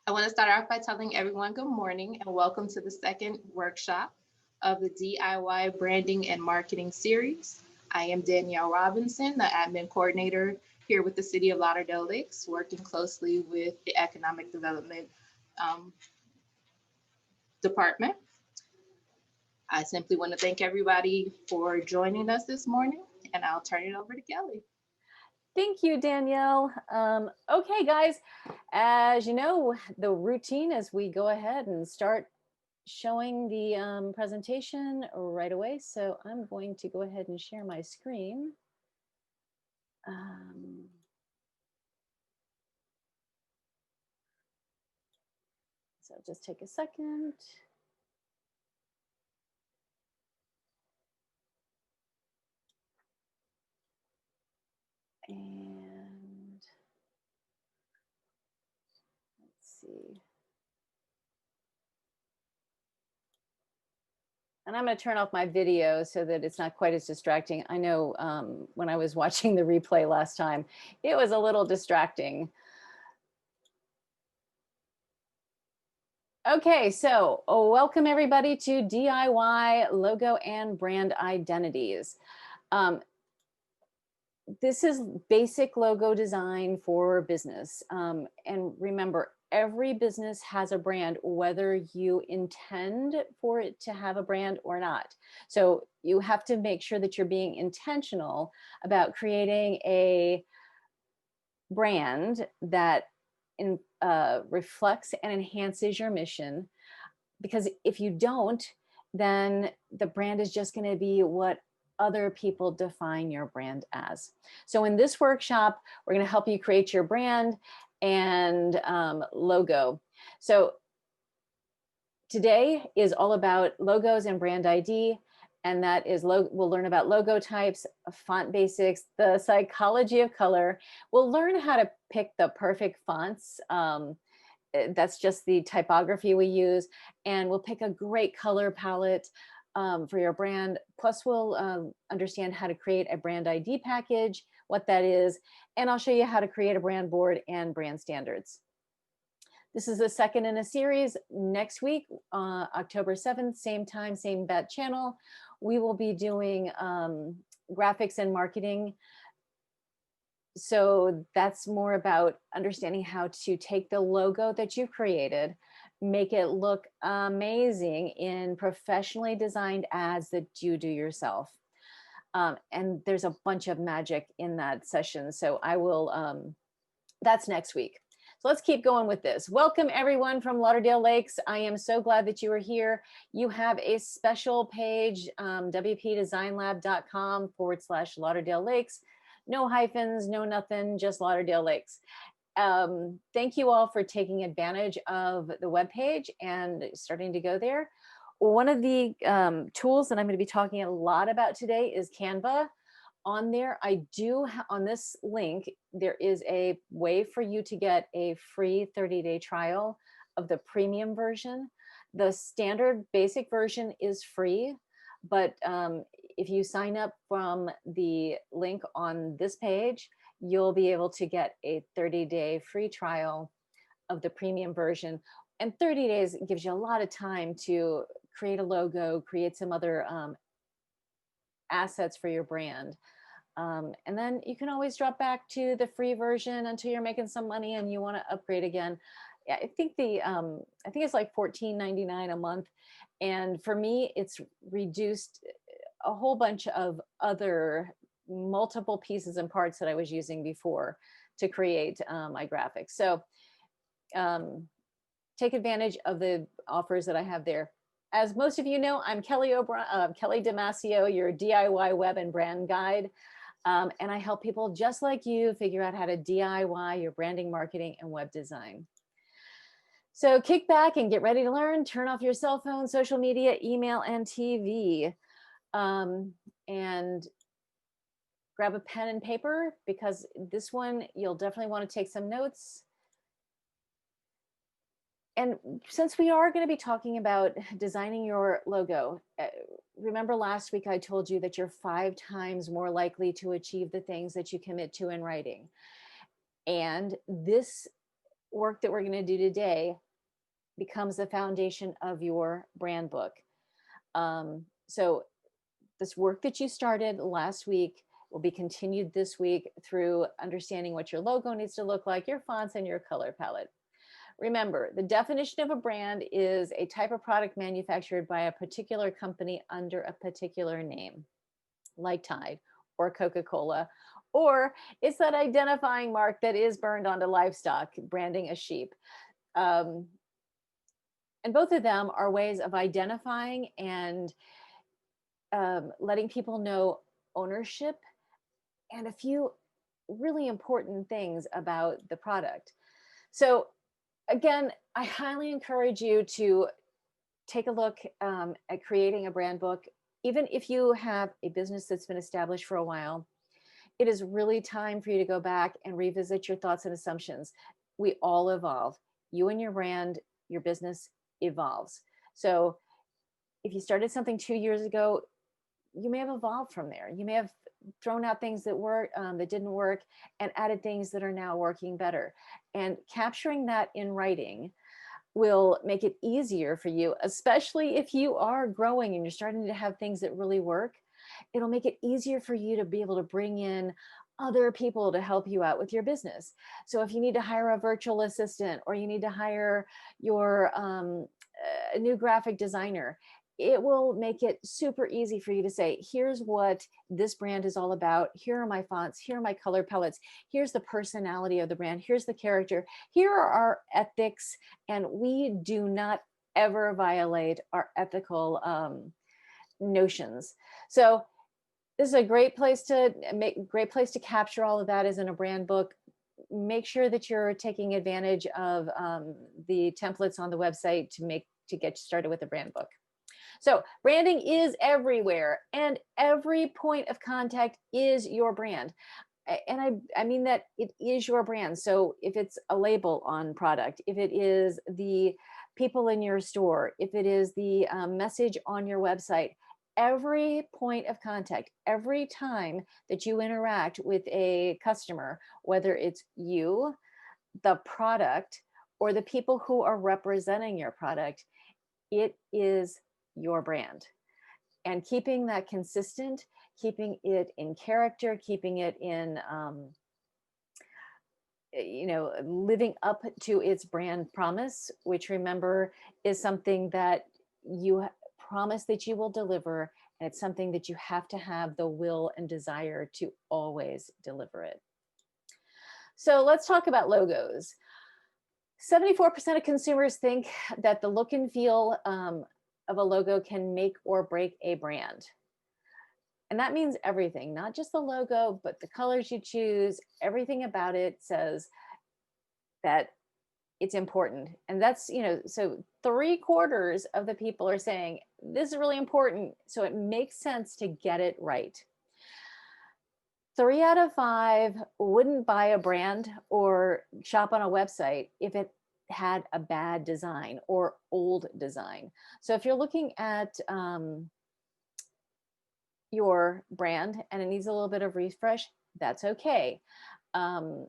I want to start off by telling everyone good morning and welcome to the second workshop of the DIY Branding and Marketing Series. I am Danielle Robinson, the admin coordinator here with the City of Lauderdale Lakes, working closely with the Economic Development um, Department. I simply want to thank everybody for joining us this morning, and I'll turn it over to Kelly. Thank you, Danielle. Okay, guys, as you know, the routine is we go ahead and start showing the presentation right away. So I'm going to go ahead and share my screen. So just take a second. And let's see. And I'm going to turn off my video so that it's not quite as distracting. I know when I was watching the replay last time, it was a little distracting. Okay, so welcome everybody to DIY Logo and Brand Identities. This is basic logo design for business. And remember, every business has a brand, whether you intend for it to have a brand or not. So you have to make sure that you're being intentional about creating a brand that reflects and enhances your mission. Because if you don't, then the brand is just going to be what other people define your brand as. So in this workshop, we're going to help you create your brand and logo. So today is all about logos and brand ID. And that is, we'll learn about logo types, font basics, the psychology of color. We'll learn how to pick the perfect fonts. That's just the typography we use. And we'll pick a great color palette for your brand. Plus we'll understand how to create a brand ID package, what that is. And I'll show you how to create a brand board and brand standards. This is the second in a series. Next week, October 7th, same time, same bat channel, we will be doing graphics and marketing. So that's more about understanding how to take the logo that you created, make it look amazing in professionally designed ads that you do yourself. And there's a bunch of magic in that session. So I will, that's next week. So let's keep going with this. Welcome everyone from Lauderdale Lakes. I am so glad that you are here. You have a special page, wpdesignlab.com/Lauderdale Lakes. No hyphens, no nothing, just Lauderdale Lakes. Thank you all for taking advantage of the webpage and starting to go there. One of the tools that I'm going to be talking a lot about today is Canva. On there, on this link, there is a way for you to get a free 30-day trial of the premium version. The standard basic version is free, but if you sign up from the link on this page, you'll be able to get a 30-day free trial of the premium version. And 30 days gives you a lot of time to create a logo, create some other assets for your brand. And then you can always drop back to the free version until you're making some money and you want to upgrade again. I think it's like $14.99 a month. And for me, it's reduced a whole bunch of other multiple pieces and parts that I was using before to create my graphics. So take advantage of the offers that I have there. As most of you know, I'm Kelly Damasio, your DIY web and brand guide. And I help people just like you figure out how to DIY your branding, marketing, and web design. So kick back and get ready to learn. Turn off your cell phone, social media, email, and TV. And grab a pen and paper because this one, you'll definitely want to take some notes. And since we are going to be talking about designing your logo, remember last week I told you that you're 5 times more likely to achieve the things that you commit to in writing. And this work that we're going to do today becomes the foundation of your brand book. So this work that you started last week will be continued this week through understanding what your logo needs to look like, your fonts, and your color palette. Remember, the definition of a brand is a type of product manufactured by a particular company under a particular name, like Tide or Coca-Cola, or it's that identifying mark that is burned onto livestock, branding a sheep. And both of them are ways of identifying and letting people know ownership and a few really important things about the product. So again, I highly encourage you to take a look at creating a brand book. Even if you have a business that's been established for a while, it is really time for you to go back and revisit your thoughts and assumptions. We all evolve. You and your brand, your business evolves. So if you started something 2 years ago, you may have evolved from there. You may have thrown out things that that didn't work and added things that are now working better. And capturing that in writing will make it easier for you, especially if you are growing and you're starting to have things that really work. It'll make it easier for you to be able to bring in other people to help you out with your business. So if you need to hire a virtual assistant or you need to hire your a new graphic designer, it will make it super easy for you to say, here's what this brand is all about. Here are my fonts. Here are my color palettes. Here's the personality of the brand. Here's the character. Here are our ethics. And we do not ever violate our ethical notions. So this is a great place to capture all of that is in a brand book. Make sure that you're taking advantage of the templates on the website to get started with a brand book. So branding is everywhere, and every point of contact is your brand. And I mean that it is your brand. So if it's a label on product, if it is the people in your store, if it is the message on your website, every point of contact, every time that you interact with a customer, whether it's you, the product, or the people who are representing your product, it is your brand. And keeping that consistent, keeping it in character, keeping it in living up to its brand promise, which remember is something that you promise that you will deliver, and it's something that you have to have the will and desire to always deliver it. So let's talk about logos. 74% of consumers think that the look and feel of a logo can make or break a brand. And that means everything, not just the logo, but the colors you choose, everything about it says that it's important. And that's, so 3/4 of the people are saying this is really important. So it makes sense to get it right. 3 out of 5 wouldn't buy a brand or shop on a website if it had a bad design or old design. So if you're looking at your brand and it needs a little bit of refresh, that's okay. And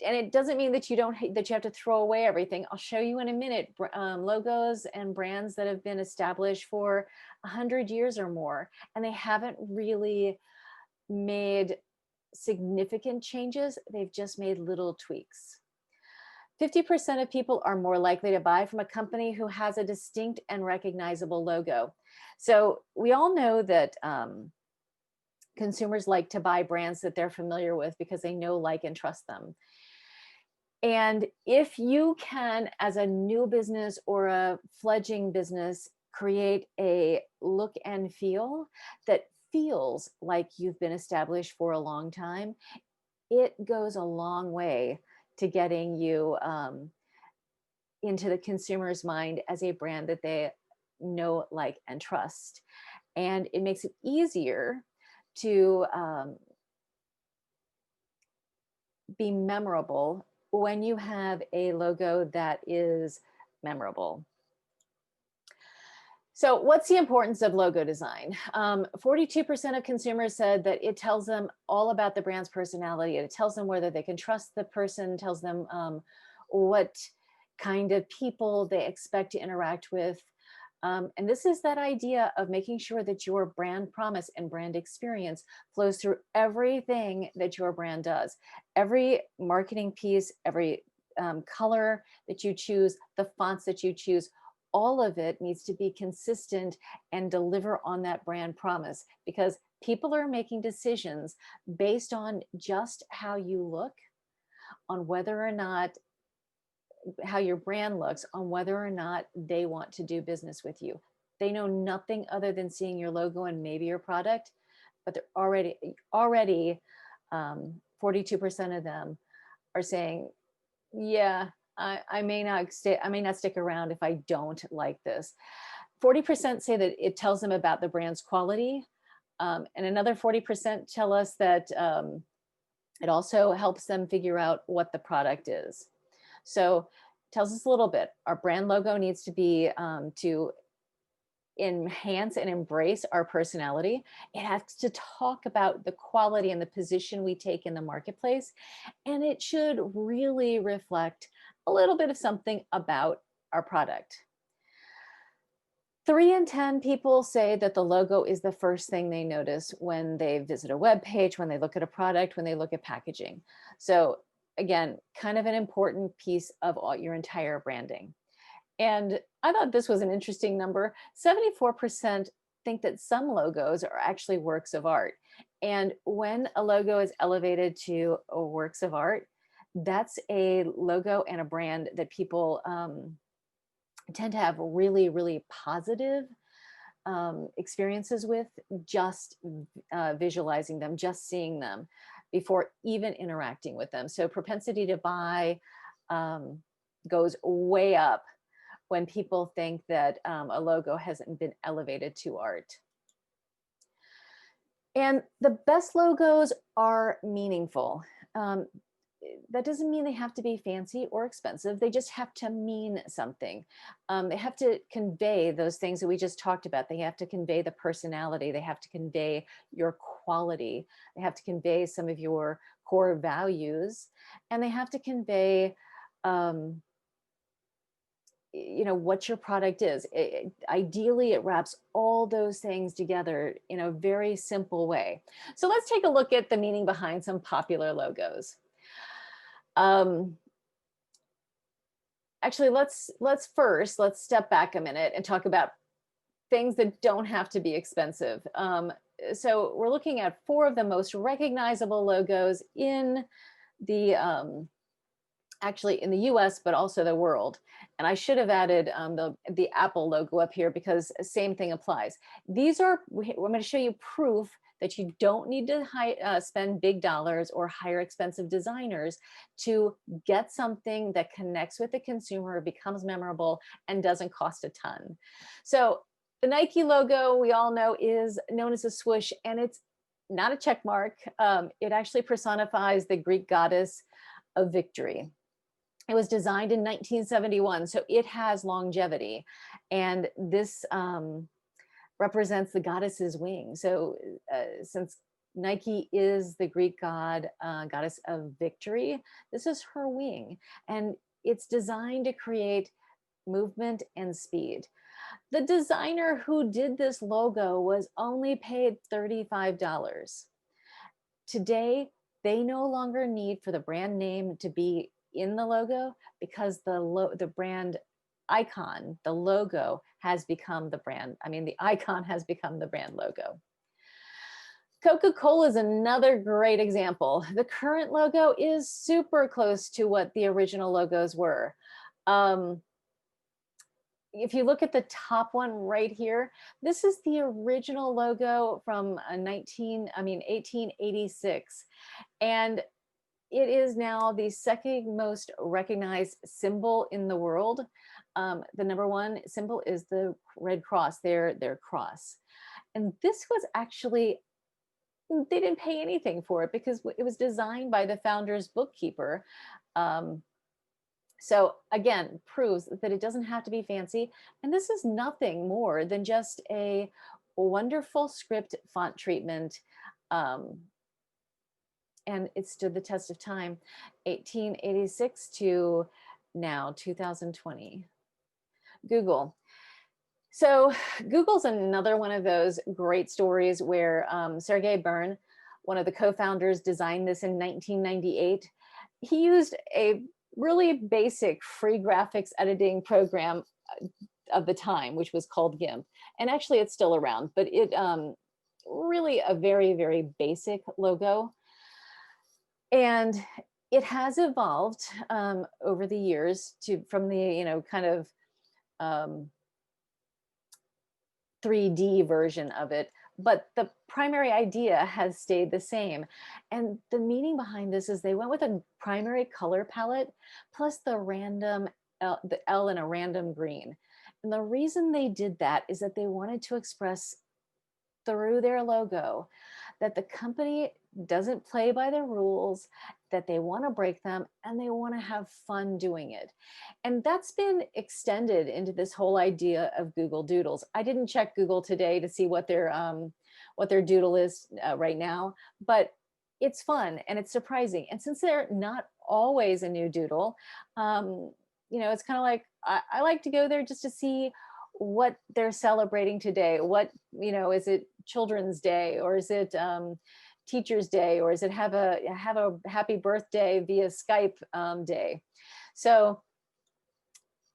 it doesn't mean that you have to throw away everything. I'll show you in a minute logos and brands that have been established for 100 years or more, and they haven't really made significant changes. They've just made little tweaks. 50% of people are more likely to buy from a company who has a distinct and recognizable logo. So we all know that consumers like to buy brands that they're familiar with because they know, like, and trust them. And if you can, as a new business or a fledgling business, create a look and feel that feels like you've been established for a long time, it goes a long way to getting you into the consumer's mind as a brand that they know, like, and trust. And it makes it easier to be memorable when you have a logo that is memorable. So what's the importance of logo design? 42% of consumers said that it tells them all about the brand's personality. It tells them whether they can trust the person, tells them what kind of people they expect to interact with. And this is that idea of making sure that your brand promise and brand experience flows through everything that your brand does. Every marketing piece, every color that you choose, the fonts that you choose, all of it needs to be consistent and deliver on that brand promise, because people are making decisions based on just how you look, on whether or not, how your brand looks, on whether or not they want to do business with you. They know nothing other than seeing your logo and maybe your product, but they're already 42% of them are saying, yeah, I may not stick around if I don't like this. 40% say that it tells them about the brand's quality. And another 40% tell us that it also helps them figure out what the product is. So tells us a little bit. Our brand logo needs to be to enhance and embrace our personality. It has to talk about the quality and the position we take in the marketplace. And it should really reflect a little bit of something about our product. 3 in 10 people say that the logo is the first thing they notice when they visit a web page, when they look at a product, when they look at packaging. So again, kind of an important piece of your entire branding. And I thought this was an interesting number. 74% think that some logos are actually works of art. And when a logo is elevated to a works of art, that's a logo and a brand that people tend to have really, really positive experiences with, just visualizing them, just seeing them before even interacting with them. So propensity to buy goes way up when people think that a logo hasn't been elevated to art. And the best logos are meaningful. That doesn't mean they have to be fancy or expensive. They just have to mean something. They have to convey those things that we just talked about. They have to convey the personality. They have to convey your quality. They have to convey some of your core values. And they have to convey what your product is. Ideally, it wraps all those things together in a very simple way. So let's take a look at the meaning behind some popular logos. Actually, let's step back a minute and talk about things that don't have to be expensive. So we're looking at 4 of the most recognizable logos in the actually in the US, but also the world. And I should have added the Apple logo up here because same thing applies. These are, I'm going to show you proof that you don't need to spend big dollars or hire expensive designers to get something that connects with the consumer, becomes memorable, and doesn't cost a ton. So the Nike logo, we all know, is known as a swoosh, and it's not a check mark. It actually personifies the Greek goddess of victory. It was designed in 1971, so it has longevity. And this represents the goddess's wing. So since Nike is the Greek goddess of victory, this is her wing. And it's designed to create movement and speed. The designer who did this logo was only paid $35. Today, they no longer need for the brand name to be in the logo because the brand icon, the logo has become the brand. I mean, the icon has become the brand logo. Coca-Cola is another great example. The current logo is super close to what the original logos were. If you look at the top one right here, this is the original logo from 1886. And it is now the second most recognized symbol in the world. The number 1 symbol is the Red Cross, their cross. And this was actually, they didn't pay anything for it because it was designed by the founder's bookkeeper. So again, proves that it doesn't have to be fancy. And this is nothing more than just a wonderful script font treatment. And it stood the test of time. 1886 to now, 2020. Google. So Google's another one of those great stories where Sergey Brin, one of the co-founders, designed this in 1998. He used a really basic free graphics editing program of the time, which was called GIMP. And actually it's still around, but it really a very, very basic logo. And it has evolved over the years from the, kind of 3D version of it, but the primary idea has stayed the same. And the meaning behind this is they went with a primary color palette plus the L in a random green. And the reason they did that is that they wanted to express through their logo that the company doesn't play by the rules, that they want to break them, and they want to have fun doing it. And that's been extended into this whole idea of Google Doodles. I didn't check Google today to see what their doodle is right now, but it's fun and it's surprising. And since they're not always a new doodle, it's kind of like I like to go there just to see what they're celebrating today. What, is it Children's Day, or is it Teacher's Day, or is it have a happy birthday via Skype day? So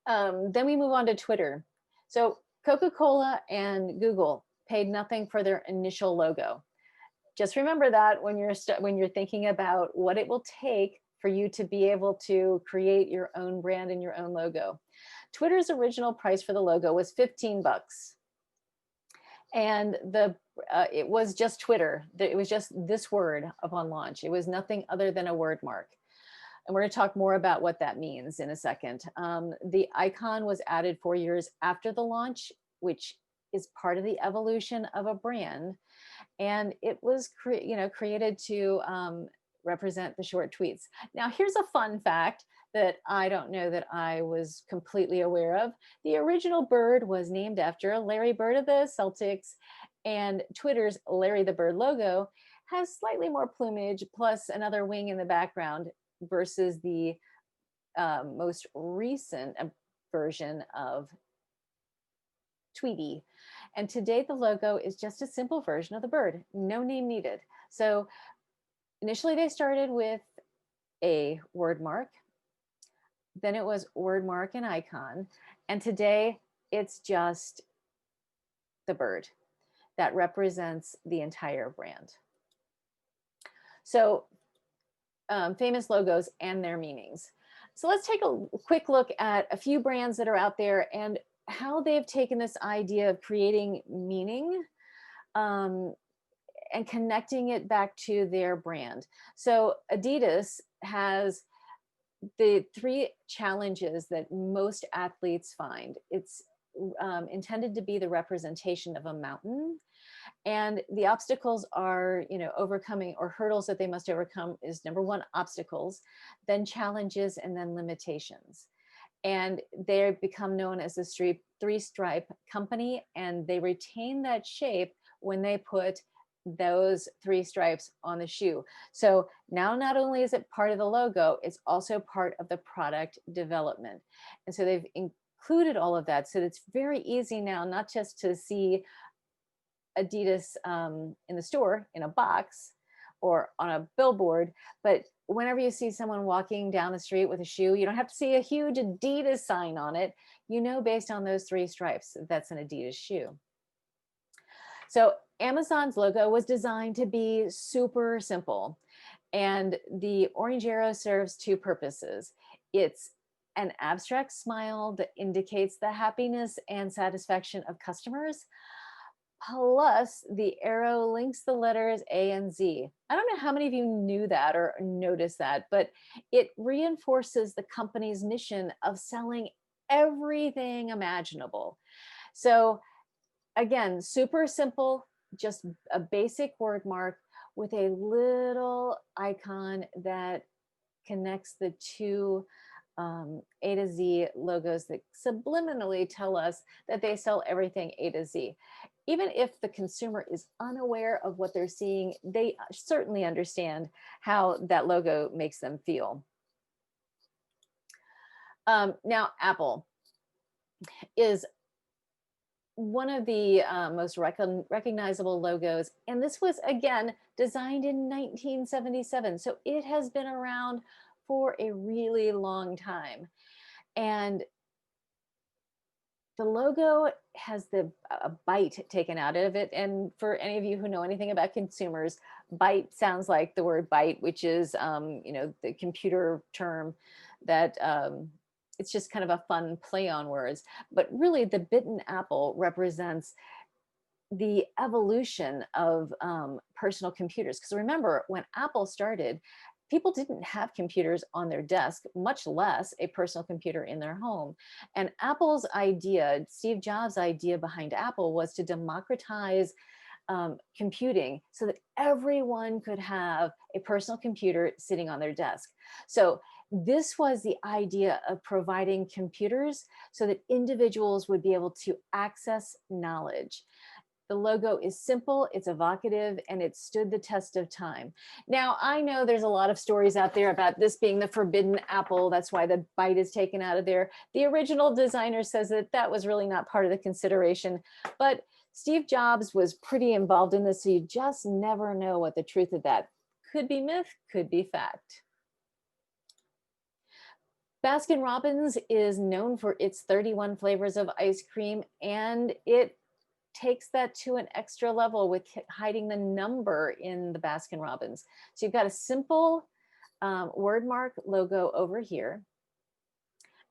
then we move on to Twitter. So Coca-Cola and Google paid nothing for their initial logo. Just remember that when you're thinking about what it will take for you to be able to create your own brand and your own logo. Twitter's original price for the logo was $15. And it was just Twitter. It was just this word upon launch. It was nothing other than a word mark. And we're going to talk more about what that means in a second. The icon was added 4 years after the launch, which is part of the evolution of a brand. And it was created to represent the short tweets. Now, here's a fun fact that I don't know that I was completely aware of. The original bird was named after Larry Bird of the Celtics, and Twitter's Larry the Bird logo has slightly more plumage plus another wing in the background versus the most recent version of Tweety. And today the logo is just a simple version of the bird, no name needed. So initially they started with a word mark, then it was word mark and icon, and today it's just the bird that represents the entire brand. So famous logos and their meanings. So let's take a quick look at a few brands that are out there and how they've taken this idea of creating meaning and connecting it back to their brand. So Adidas has the 3 challenges that most athletes find. It's intended to be the representation of a mountain, and the obstacles are, overcoming, or hurdles that they must overcome is number 1, obstacles, then challenges, and then limitations. And they become known as the 3-stripe company, and they retain that shape when they put those 3 stripes on the shoe. So now not only is it part of the logo, it's also part of the product development. And so they've included all of that. So it's very easy now, not just to see Adidas in the store in a box or on a billboard, but whenever you see someone walking down the street with a shoe, you don't have to see a huge Adidas sign on it. Based on those 3 stripes, that's an Adidas shoe. So Amazon's logo was designed to be super simple, and the orange arrow serves 2 purposes. It's an abstract smile that indicates the happiness and satisfaction of customers, plus the arrow links the letters A and Z. I don't know how many of you knew that or noticed that, but it reinforces the company's mission of selling everything imaginable. So again, super simple, just a basic word mark with a little icon that connects the 2 A to Z logos that subliminally tell us that they sell everything A to Z. Even if the consumer is unaware of what they're seeing, they certainly understand how that logo makes them feel. Now, Apple is one of the most recognizable logos. And this was, again, designed in 1977. So it has been around for a really long time. And the logo has a bite taken out of it. And for any of you who know anything about consumers, bite sounds like the word bite, which is, the computer term that it's just kind of a fun play on words. But really, the bitten apple represents the evolution of personal computers. Because remember, when Apple started, people didn't have computers on their desk, much less a personal computer in their home. And Apple's idea, Steve Jobs' idea behind Apple, was to democratize computing so that everyone could have a personal computer sitting on their desk. So this was the idea of providing computers so that individuals would be able to access knowledge. The logo is simple, it's evocative, and it stood the test of time. Now, I know there's a lot of stories out there about this being the forbidden apple. That's why the bite is taken out of there. The original designer says that that was really not part of the consideration, but Steve Jobs was pretty involved in this, so you just never know what the truth of that could be myth, could be fact. Baskin-Robbins is known for its 31 flavors of ice cream, and it takes that to an extra level with hiding the number in the Baskin-Robbins. So you've got a simple WORDMARK logo over here.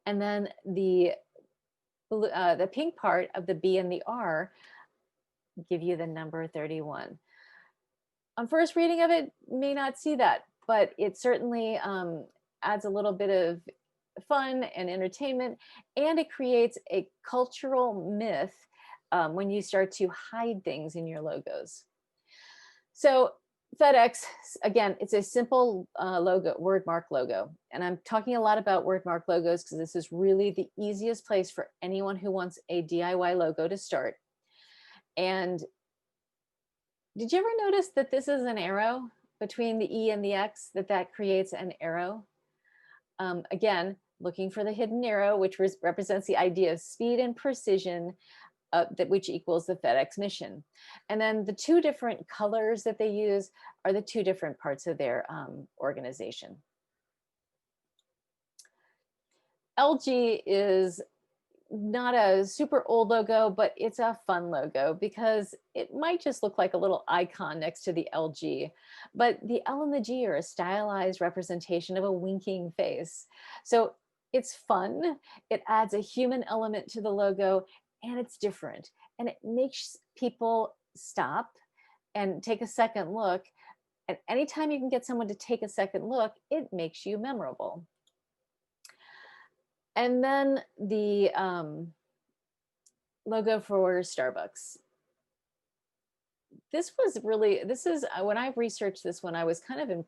And then the pink part of the B and the R give you the number 31. On first reading of it, may not see that, but it certainly adds a little bit of fun and entertainment, and it creates a cultural myth when you start to hide things in your logos. So FedEx, again, it's a simple logo, WORDMARK logo. And I'm talking a lot about WORDMARK logos because this is really the easiest place for anyone who wants a DIY logo to start. And did you ever notice that this is an arrow between the E and the X, that creates an arrow? Again, looking for the hidden arrow, which represents the idea of speed and precision, which equals the FedEx mission. And then the two different colors that they use are the two different parts of their organization. LG is not a super old logo, but it's a fun logo because it might just look like a little icon next to the LG, but the L and the G are a stylized representation of a winking face. So it's fun, it adds a human element to the logo, and it's different, and it makes people stop and take a second look. And anytime you can get someone to take a second look, it makes you memorable. And then the logo for Starbucks. This is when I researched this one, I was kind of it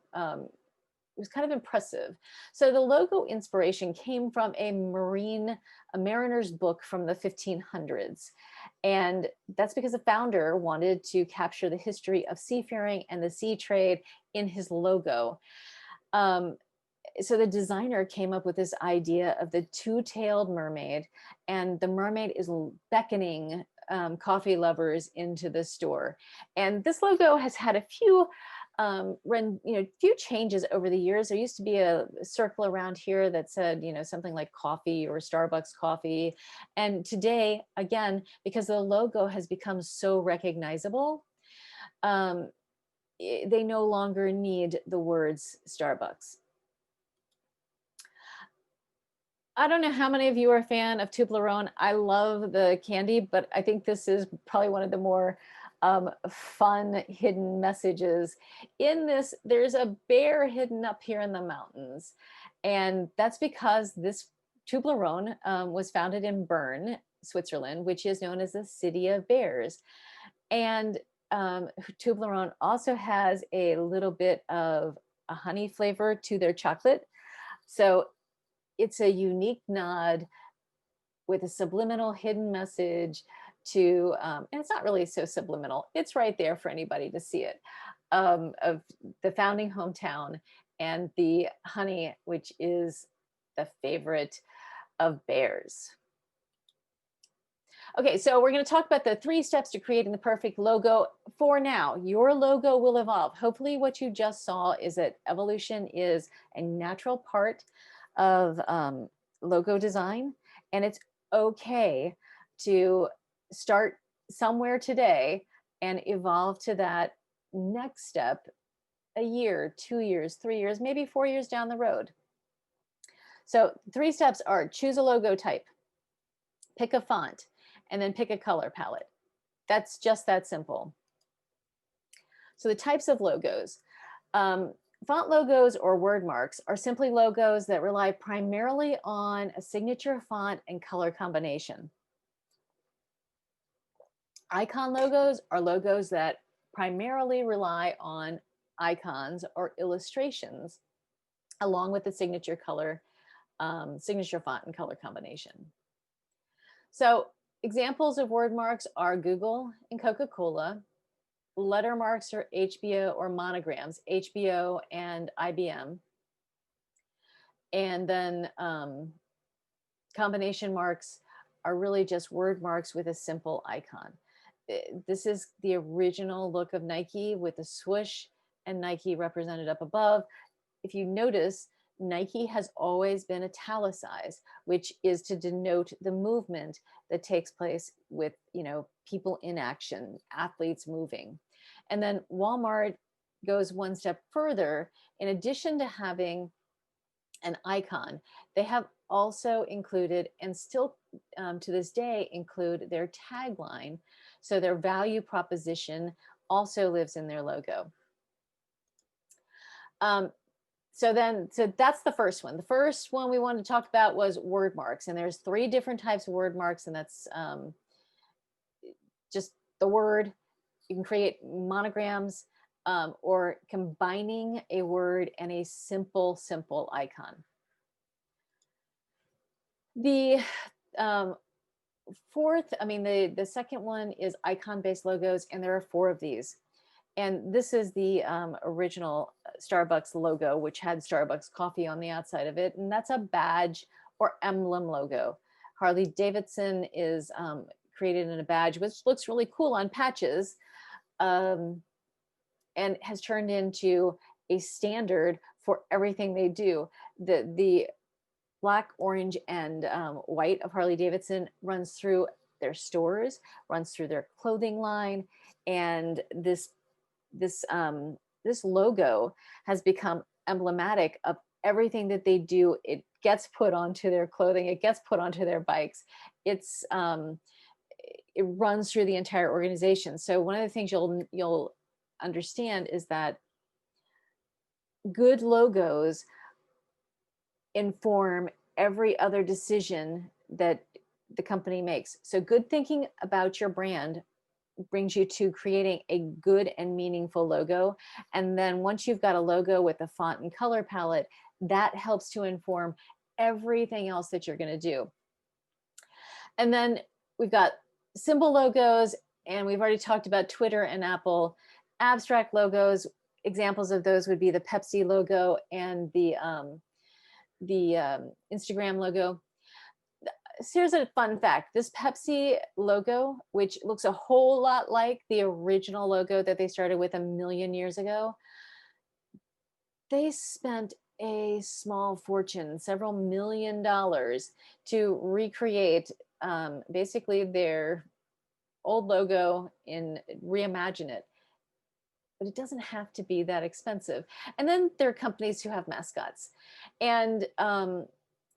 was kind of impressive. So the logo inspiration came from a mariner's book from the 1500s. And that's because the founder wanted to capture the history of seafaring and the sea trade in his logo. So the designer came up with this idea of the two-tailed mermaid, and the mermaid is beckoning coffee lovers into the store. And this logo has had a few few changes over the years. There used to be a circle around here that said, something like coffee or Starbucks coffee. And today, again, because the logo has become so recognizable, they no longer need the words Starbucks. I don't know how many of you are a fan of Toblerone. I love the candy, but I think this is probably one of the more fun hidden messages. In this, there's a bear hidden up here in the mountains. And that's because this Toblerone was founded in Bern, Switzerland, which is known as the city of bears. And Toblerone also has a little bit of a honey flavor to their chocolate. So it's a unique nod with a subliminal hidden message to, and it's not really so subliminal, it's right there for anybody to see it, of the founding hometown and the honey, which is the favorite of bears. Okay, so we're going to talk about the 3 steps to creating the perfect logo. For now, your logo will evolve. Hopefully what you just saw is that evolution is a natural part of logo design, and it's okay to start somewhere today and evolve to that next step a year, 2 years, 3 years, maybe 4 years down the road. So 3 steps are: choose a logo type, pick a font, and then pick a color palette. That's just that simple. So the types of logos. Font logos or word marks are simply logos that rely primarily on a signature font and color combination. Icon logos are logos that primarily rely on icons or illustrations along with the signature color, signature font and color combination. So examples of word marks are Google and Coca-Cola. Letter marks are HBO or monograms, HBO and IBM. And then combination marks are really just word marks with a simple icon. This is the original look of Nike with the swoosh and Nike represented up above. If you notice, Nike has always been italicized, which is to denote the movement that takes place with, people in action, athletes moving. And then Walmart goes one step further. In addition to having an icon, they have also included, and still to this day include, their tagline. So their value proposition also lives in their logo. So that's the first one. The first one we wanted to talk about was word marks. And there's 3 different types of word marks, and that's just the word. You can create monograms or combining a word and a simple icon. The the second one is icon-based logos, and there are 4 of these. And this is the original Starbucks logo, which had Starbucks coffee on the outside of it. And that's a badge or emblem logo. Harley Davidson is created in a badge, which looks really cool on patches, and has turned into a standard for everything they do. The black, orange, and white of Harley Davidson runs through their stores, runs through their clothing line, and this logo has become emblematic of everything that they do. It gets put onto their clothing, it gets put onto their bikes. It runs through the entire organization. So one of the things you'll understand is that good logos inform every other decision that the company makes. So good thinking about your brand brings you to creating a good and meaningful logo. And then once you've got a logo with a font and color palette, that helps to inform everything else that you're going to do. And then we've got symbol logos, and we've already talked about Twitter and Apple. Abstract logos, examples of those would be the Pepsi logo and the Instagram logo. So here's a fun fact. This Pepsi logo, which looks a whole lot like the original logo that they started with 1 million years ago, they spent a small fortune, several $1,000,000, to recreate basically their old logo and reimagine it. But it doesn't have to be that expensive. And then there are companies who have mascots. And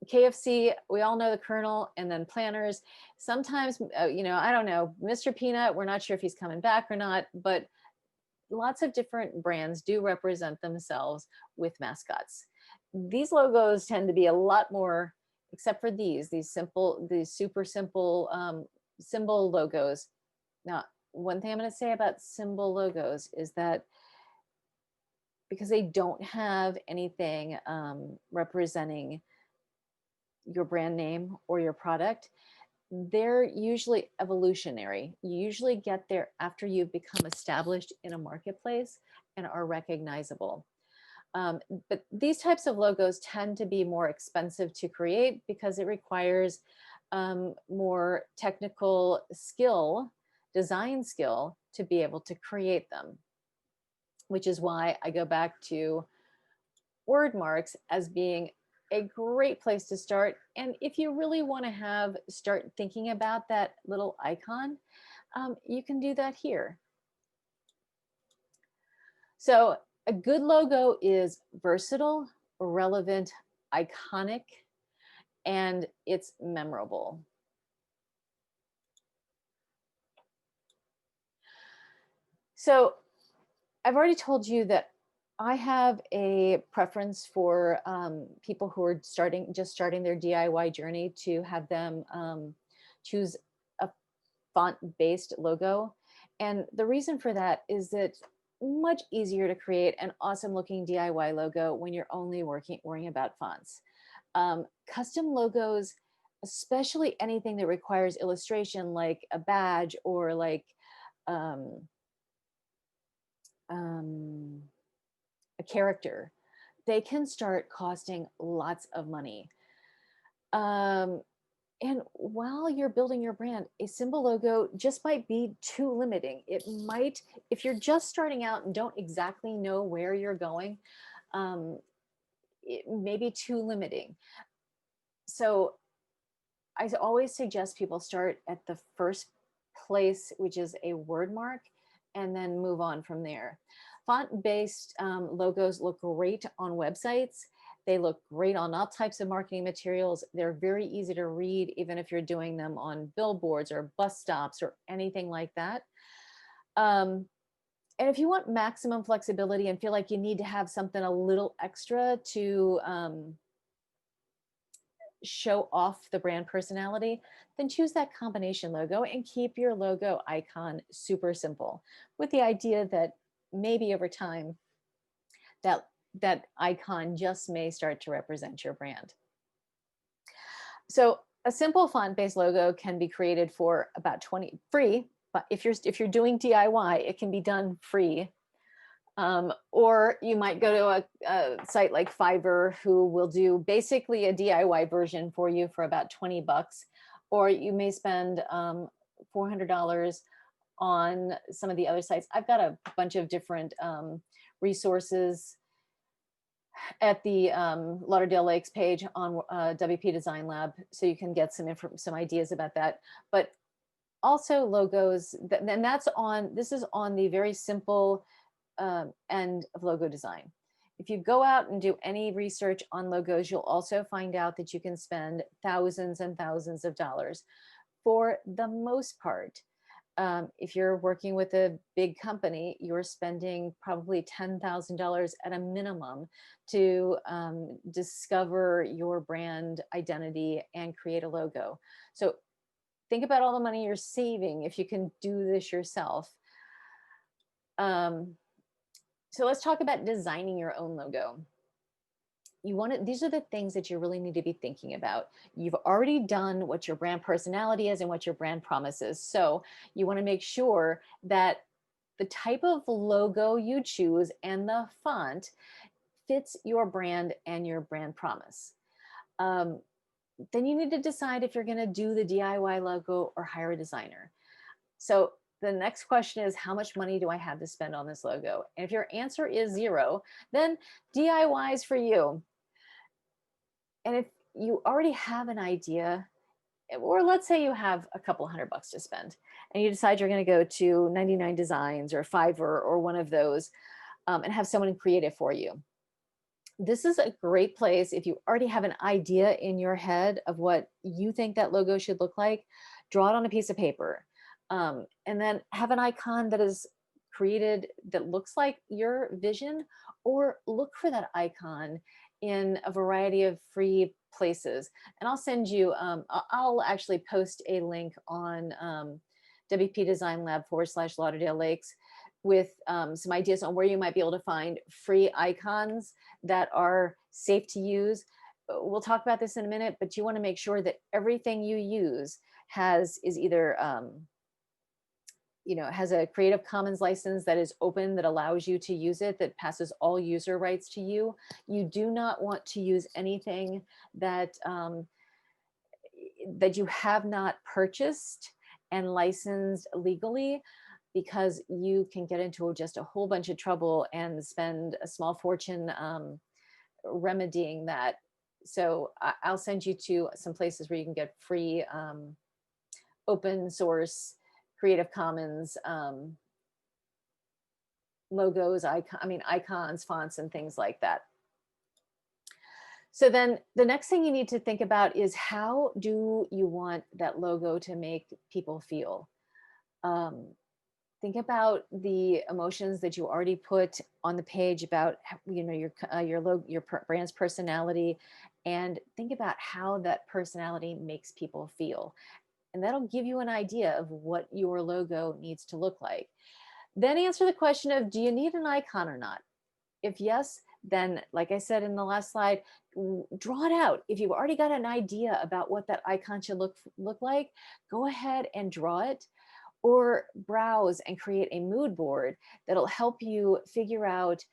KFC, we all know the Colonel, and then Planters. Sometimes, I don't know, Mr. Peanut, we're not sure if he's coming back or not, but lots of different brands do represent themselves with mascots. These logos tend to be a lot more, except for these super simple symbol logos. Now, one thing I'm going to say about symbol logos is that because they don't have anything representing your brand name or your product, they're usually evolutionary. You usually get there after you've become established in a marketplace and are recognizable. But these types of logos tend to be more expensive to create because it requires more technical skill, design skill, to be able to create them, which is why I go back to word marks as being a great place to start. And if you really want to start thinking about that little icon, you can do that here. So a good logo is versatile, relevant, iconic, and it's memorable. So I've already told you that I have a preference for people who are just starting their DIY journey, to have them choose a font-based logo. And the reason for that is that much easier to create an awesome looking DIY logo when you're only worrying about fonts. Custom logos, especially anything that requires illustration, like a badge or like um, a character, they can start costing lots of money. And while you're building your brand, a simple logo just might be too limiting. It might, if you're just starting out and don't exactly know where you're going, it may be too limiting. So I always suggest people start at the first place, which is a word mark, and then move on from there. Font-based logos look great on websites. They look great on all types of marketing materials. They're very easy to read, even if you're doing them on billboards or bus stops or anything like that. And if you want maximum flexibility and feel like you need to have something a little extra to show off the brand personality, then choose that combination logo and keep your logo icon super simple, with the idea that maybe over time that icon just may start to represent your brand. So a simple font-based logo can be created for about 20 free, but if you're doing DIY, it can be done free. Or you might go to a site like Fiverr, who will do basically a DIY version for you for about 20 bucks. Or you may spend $400 on some of the other sites. I've got a bunch of different resources at the Lauderdale Lakes page on WP Design Lab, so you can get some ideas about that. But also logos, and this is on the very simple end of logo design. If you go out and do any research on logos, you'll also find out that you can spend thousands and thousands of dollars. For the most part, if you're working with a big company, you're spending probably $10,000 at a minimum to discover your brand identity and create a logo. So think about all the money you're saving if you can do this yourself. So let's talk about designing your own logo. These are the things that you really need to be thinking about. You've already done what your brand personality is and what your brand promise is. So you want to make sure that the type of logo you choose and the font fits your brand and your brand promise. Then you need to decide if you're going to do the DIY logo or hire a designer. So the next question is, how much money do I have to spend on this logo? And if your answer is zero, then DIY is for you. And if you already have an idea, or let's say you have a couple $100 to spend, and you decide you're going to go to 99 Designs or Fiverr or one of those, and have someone create it for you. This is a great place if you already have an idea in your head of what you think that logo should look like. Draw it on a piece of paper, and then have an icon that is created that looks like your vision, or look for that icon in a variety of free places. And I'll send you, I'll actually post a link on WP Design Lab / Lauderdale Lakes with some ideas on where you might be able to find free icons that are safe to use. We'll talk about this in a minute, but you want to make sure that everything you use is either has a Creative Commons license that is open, that allows you to use it, that passes all user rights to you. You do not want to use anything that that you have not purchased and licensed legally, because you can get into just a whole bunch of trouble and spend a small fortune remedying that. So I'll send you to some places where you can get free open source Creative Commons logos, icons, fonts, and things like that. So then the next thing you need to think about is, how do you want that logo to make people feel? Think about the emotions that you already put on the page about, your brand's personality, and think about how that personality makes people feel. And that'll give you an idea of what your logo needs to look like. Then answer the question of, do you need an icon or not? If yes, then, like I said in the last slide, draw it out. If you've already got an idea about what that icon should look like, go ahead and draw it, or browse and create a mood board that'll help you figure out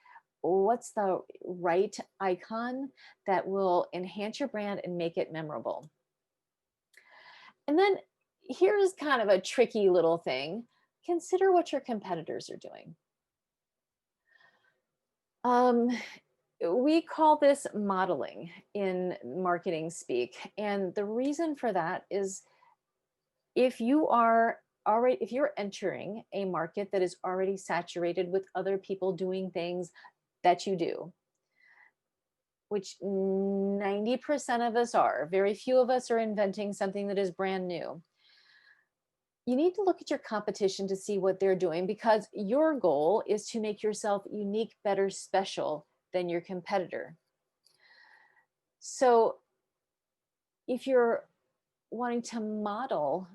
what's the right icon that will enhance your brand and make it memorable. And then here's kind of a tricky little thing. Consider what your competitors are doing. We call this modeling in marketing speak. And the reason for that is, if you're entering a market that is already saturated with other people doing things that you do, which 90% of us are, very few of us are inventing something that is brand new. You need to look at your competition to see what they're doing, because your goal is to make yourself unique, better, special than your competitor. So if you're wanting to model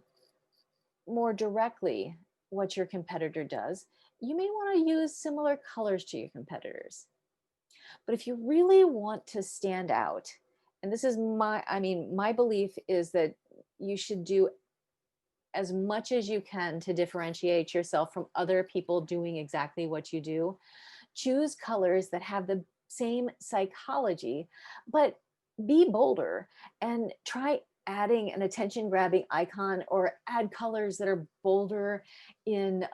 more directly what your competitor does, you may want to use similar colors to your competitors. But if you really want to stand out, and this is my belief is that you should do as much as you can to differentiate yourself from other people doing exactly what you do. Choose colors that have the same psychology, but be bolder, and try adding an attention grabbing icon, or add colors that are bolder in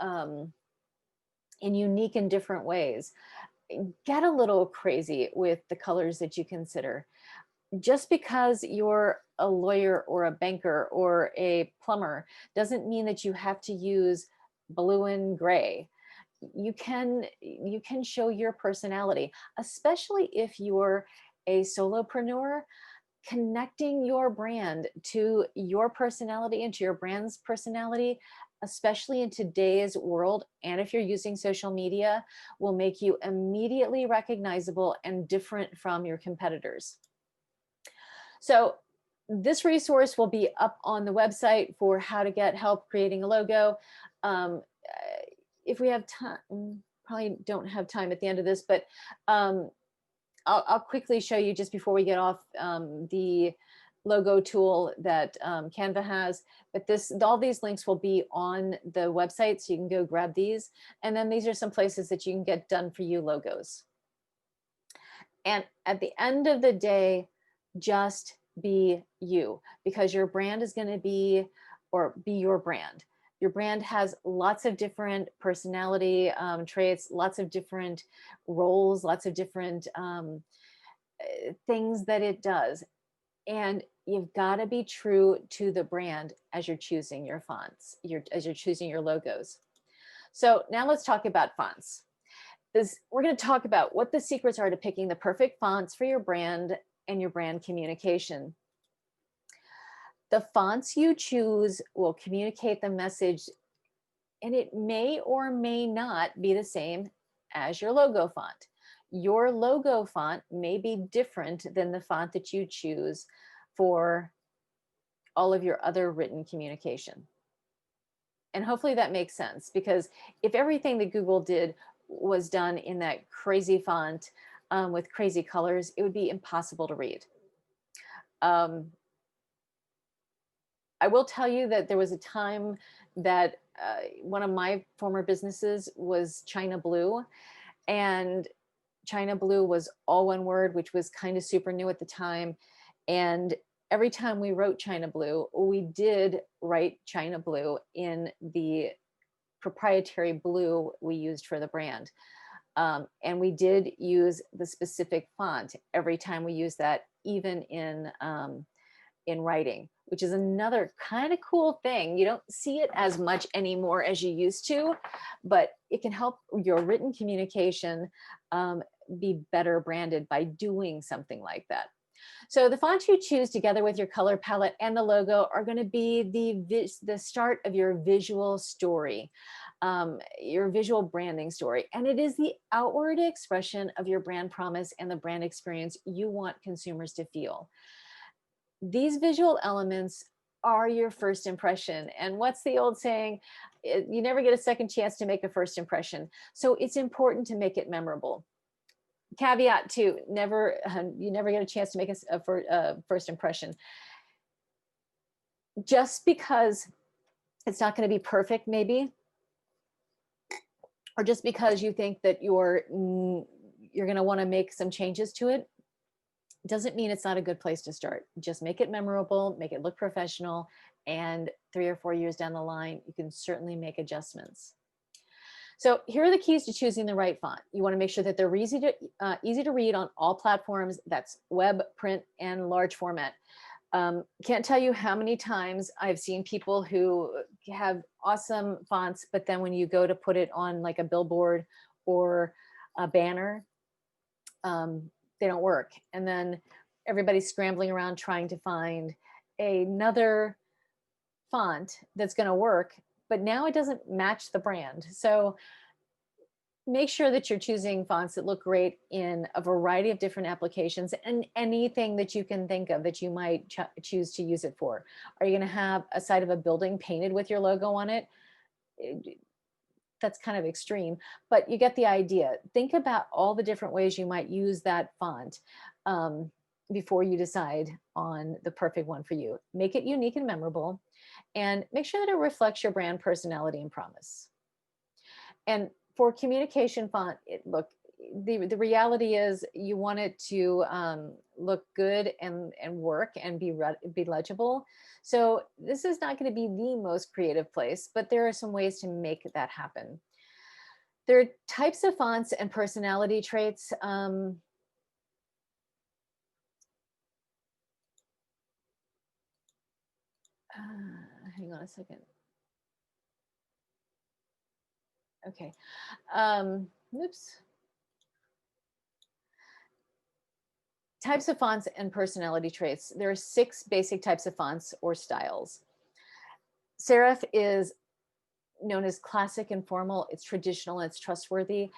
unique and different ways. Get a little crazy with the colors that you consider. Just because you're a lawyer or a banker or a plumber doesn't mean that you have to use blue and gray. You can show your personality, especially if you're a solopreneur. Connecting your brand to your personality and to your brand's personality, especially in today's world, and if you're using social media, will make you immediately recognizable and different from your competitors. So this resource will be up on the website for how to get help creating a logo. If we have time, probably don't have time at the end of this, but I'll quickly show you just before we get off the logo tool that Canva has. But all these links will be on the website, so you can go grab these. And then these are some places that you can get done for you logos. And at the end of the day, just be you, because your brand is going to be your brand. Your brand has lots of different personality traits, lots of different roles, lots of different things that it does. And you've got to be true to the brand as you're choosing your fonts, as you're choosing your logos. So now let's talk about fonts. We're going to talk about what the secrets are to picking the perfect fonts for your brand and your brand communication. The fonts you choose will communicate the message, and it may or may not be the same as your logo font. Your logo font may be different than the font that you choose for all of your other written communication. And hopefully that makes sense, because if everything that Google did was done in that crazy font with crazy colors, it would be impossible to read. I will tell you that there was a time that one of my former businesses was China Blue, and China Blue was all one word, which was kind of super new at the time. And every time we wrote China Blue, we did write China Blue in the proprietary blue we used for the brand. And we did use the specific font every time we used that, even in writing, which is another kind of cool thing. You don't see it as much anymore as you used to, but it can help your written communication be better branded by doing something like that. So the font you choose together with your color palette and the logo are going to be the start of your visual story, your visual branding story. And it is the outward expression of your brand promise and the brand experience you want consumers to feel. These visual elements are your first impression. And what's the old saying? You never get a second chance to make a first impression. So it's important to make it memorable. Caveat too, you never get a chance to make a first impression. Just because it's not going to be perfect, maybe, or just because you think that you're going to want to make some changes to it, doesn't mean it's not a good place to start. Just make it memorable, make it look professional, and 3 or 4 years down the line, you can certainly make adjustments. So here are the keys to choosing the right font. You want to make sure that they're easy to read on all platforms. That's web, print, and large format. Can't tell you how many times I've seen people who have awesome fonts, but then when you go to put it on like a billboard or a banner, they don't work. And then everybody's scrambling around trying to find another font that's going to work, but now it doesn't match the brand. So make sure that you're choosing fonts that look great in a variety of different applications and anything that you can think of that you might choose to use it for. Are you going to have a side of a building painted with your logo on it? That's kind of extreme, but you get the idea. Think about all the different ways you might use that font before you decide on the perfect one for you. Make it unique and memorable, and make sure that it reflects your brand personality and promise. And for communication font, the reality is you want it to look good and work and be legible. So this is not going to be the most creative place, but there are some ways to make that happen. There are types of fonts and personality traits. Hang on a second. Okay. Oops. Types of fonts and personality traits. There are 6 basic types of fonts or styles. Serif is known as classic and formal. It's traditional, it's trustworthy.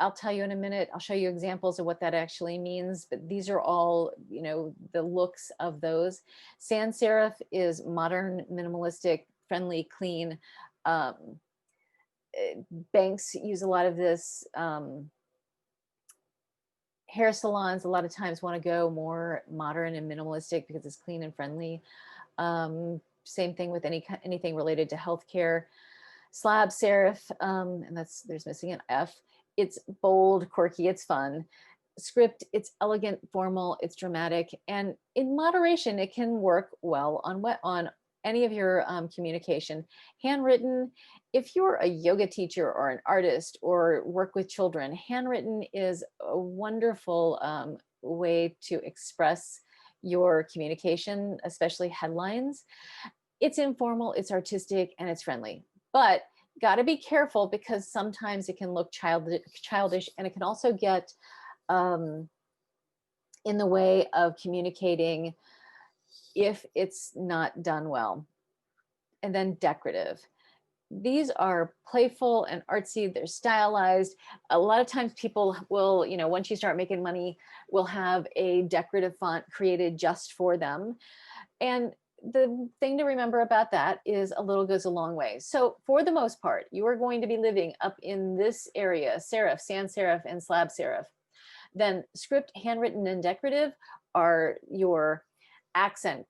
I'll tell you in a minute. I'll show you examples of what that actually means, but these are all, the looks of those. Sans serif is modern, minimalistic, friendly, clean. Banks use a lot of this. Hair salons a lot of times want to go more modern and minimalistic because it's clean and friendly. Same thing with anything related to healthcare. Slab serif, and there's missing an F. It's bold, quirky, it's fun. Script, it's elegant, formal, it's dramatic, and in moderation, it can work well on any of your communication. Handwritten, if you're a yoga teacher or an artist or work with children, handwritten is a wonderful way to express your communication, especially headlines. It's informal, it's artistic, and it's friendly. But got to be careful because sometimes it can look childish, and it can also get in the way of communicating if it's not done well. And then decorative. These are playful and artsy, they're stylized. A lot of times people will, once you start making money, will have a decorative font created just for them. And the thing to remember about that is a little goes a long way. So for the most part, you are going to be living up in this area, serif, sans serif, and slab serif. Then script, handwritten, and decorative are your accent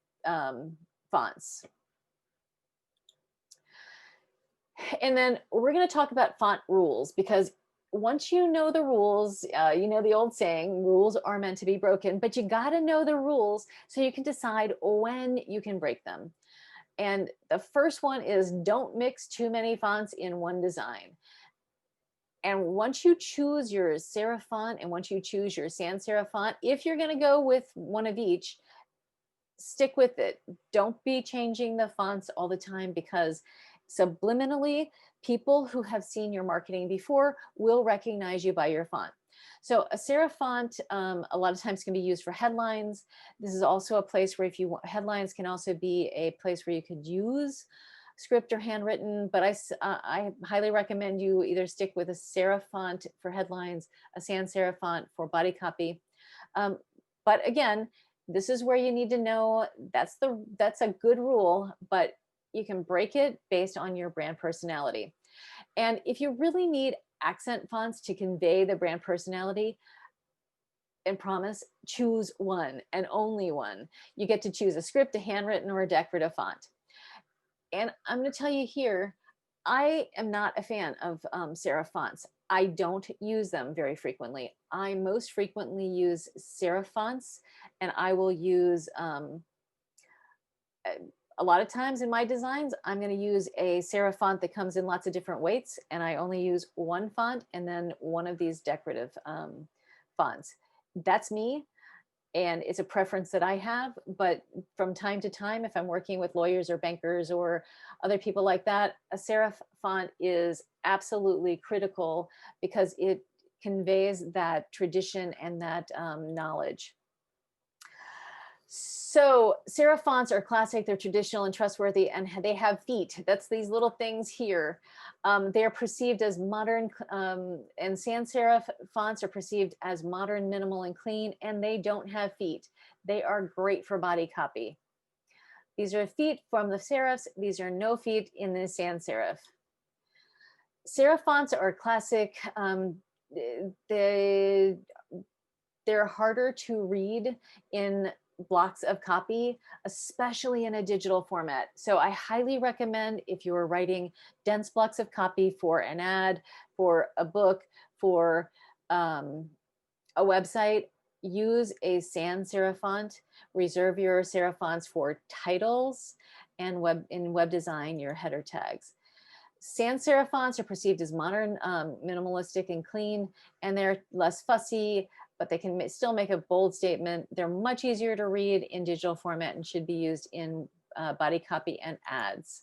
fonts. And then we're going to talk about font rules, because once you know the rules, you know the old saying, rules are meant to be broken, but you got to know the rules so you can decide when you can break them. And the first one is, don't mix too many fonts in one design. And once you choose your serif font and once you choose your sans serif font, if you're going to go with one of each, stick with it. Don't be changing the fonts all the time, because subliminally, people who have seen your marketing before will recognize you by your font. So a serif font a lot of times can be used for headlines. This is also a place where, if you want, headlines can also be a place where you could use script or handwritten, but I highly recommend you either stick with a serif font for headlines, a sans serif font for body copy. But again, this is where you need to know, that's a good rule, but you can break it based on your brand personality. And if you really need accent fonts to convey the brand personality, and promise, choose one and only one. You get to choose a script, a handwritten, or a decorative font. And I'm going to tell you here, I am not a fan of serif fonts. I don't use them very frequently. I most frequently use serif fonts, and I will use, a lot of times in my designs, I'm going to use a serif font that comes in lots of different weights, and I only use one font and then one of these decorative fonts. That's me. And it's a preference that I have, but from time to time, if I'm working with lawyers or bankers or other people like that, a serif font is absolutely critical, because it conveys that tradition and that knowledge. So serif fonts are classic, they're traditional and trustworthy, and they have feet. That's these little things here. They are perceived as modern, and sans serif fonts are perceived as modern, minimal, and clean, and they don't have feet. They are great for body copy. These are feet from the serifs. These are no feet in the sans serif. Serif fonts are classic. They're harder to read in blocks of copy, especially in a digital format. So I highly recommend, if you are writing dense blocks of copy for an ad, for a book, for a website, use a sans serif font. Reserve your serif fonts for titles and in web design, your header tags. Sans serif fonts are perceived as modern, minimalistic, and clean, and they're less fussy, but they can still make a bold statement. They're much easier to read in digital format and should be used in body copy and ads.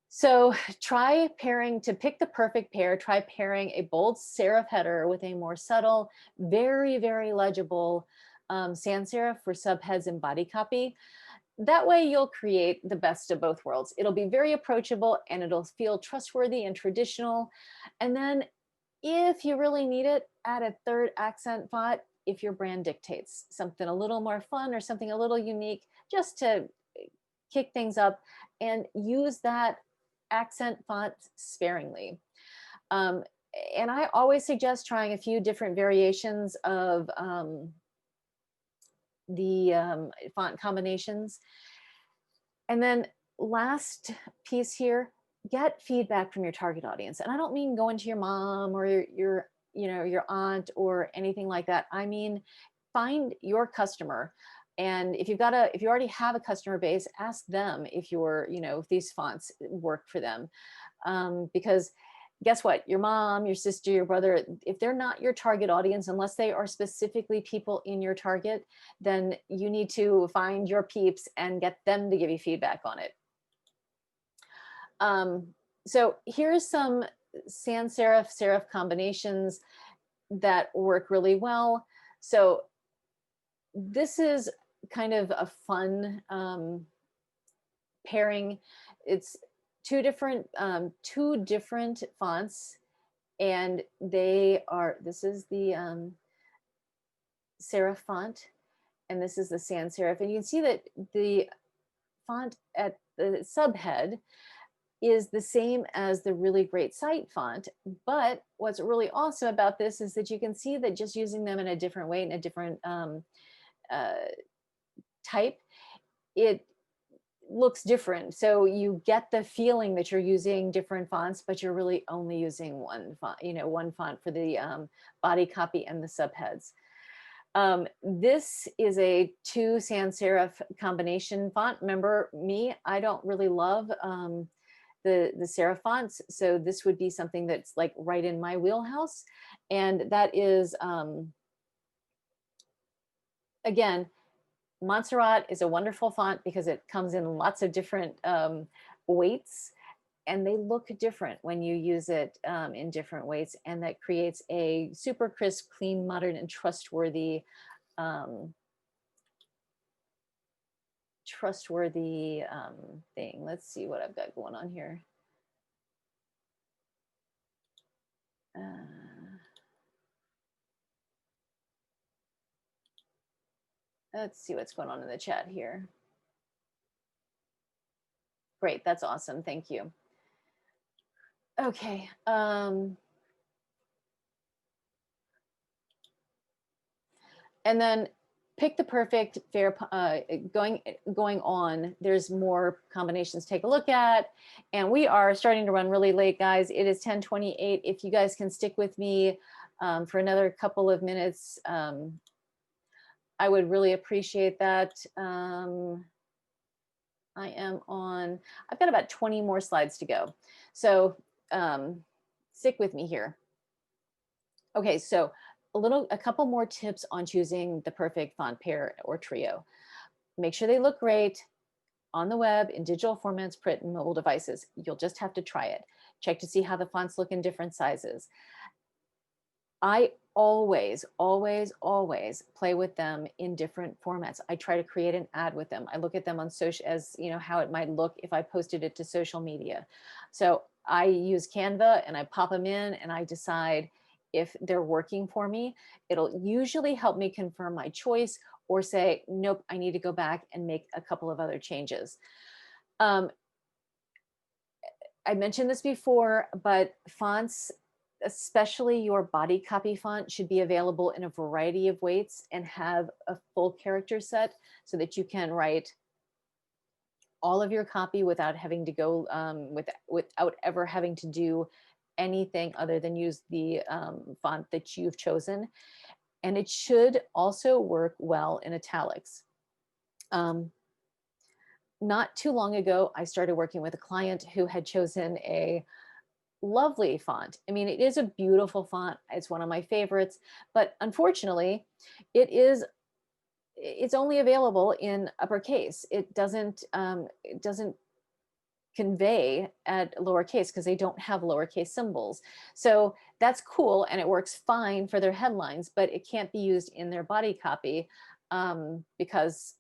So try pairing, to pick the perfect pair, try pairing a bold serif header with a more subtle, very, very legible sans serif for subheads and body copy. That way you'll create the best of both worlds. It'll be very approachable and it'll feel trustworthy and traditional. And then if you really need it, add a third accent font if your brand dictates something a little more fun or something a little unique, just to kick things up, and use that accent font sparingly. And I always suggest trying a few different variations of the font combinations. And then last piece here, get feedback from your target audience. And I don't mean going to your mom or your your aunt or anything like that. I mean, find your customer. And if you already have a customer base, ask them if if these fonts work for them. Because guess what? Your mom, your sister, your brother, if they're not your target audience, unless they are specifically people in your target, then you need to find your peeps and get them to give you feedback on it. So here's some sans serif, serif combinations that work really well. So this is kind of a fun pairing. It's two different fonts, and this is the serif font, and this is the sans serif. And you can see that the font at the subhead is the same as the really great site font. But what's really awesome about this is that you can see that just using them in a different way, in a different type, it looks different. So you get the feeling that you're using different fonts, but you're really only using one font, one font for the body copy and the subheads. This is a 2 sans serif combination font. Remember me, I don't really love the serif fonts. So this would be something that's like right in my wheelhouse. And that is, again, Montserrat is a wonderful font because it comes in lots of different weights, and they look different when you use it in different weights, and that creates a super crisp, clean, modern, and trustworthy thing. Let's see what I've got going on here. Let's see what's going on in the chat here. Great, that's awesome, thank you. Okay. And then pick the perfect fair, going on, there's more combinations to take a look at. And we are starting to run really late, guys. It is 10:28. If you guys can stick with me for another couple of minutes, I would really appreciate that. I am on, I've got about 20 more slides to go. So stick with me here. Okay, so a couple more tips on choosing the perfect font pair or trio. Make sure they look great on the web, in digital formats, print, and mobile devices. You'll just have to try it. Check to see how the fonts look in different sizes. I always play with them in different formats. I try to create an ad with them. I look at them on social as, how it might look if I posted it to social media. So I use Canva and I pop them in and I decide if they're working for me. It'll usually help me confirm my choice or say, nope, I need to go back and make a couple of other changes. I mentioned this before, but fonts, especially your body copy font, should be available in a variety of weights and have a full character set so that you can write all of your copy without having to go without ever having to do anything other than use the font that you've chosen. And it should also work well in italics. Not too long ago, I started working with a client who had chosen a lovely font. I mean, it is a beautiful font. It's one of my favorites, but unfortunately, it's only available in uppercase. It doesn't convey at lowercase because they don't have lowercase symbols. So that's cool and it works fine for their headlines, but it can't be used in their body copy because,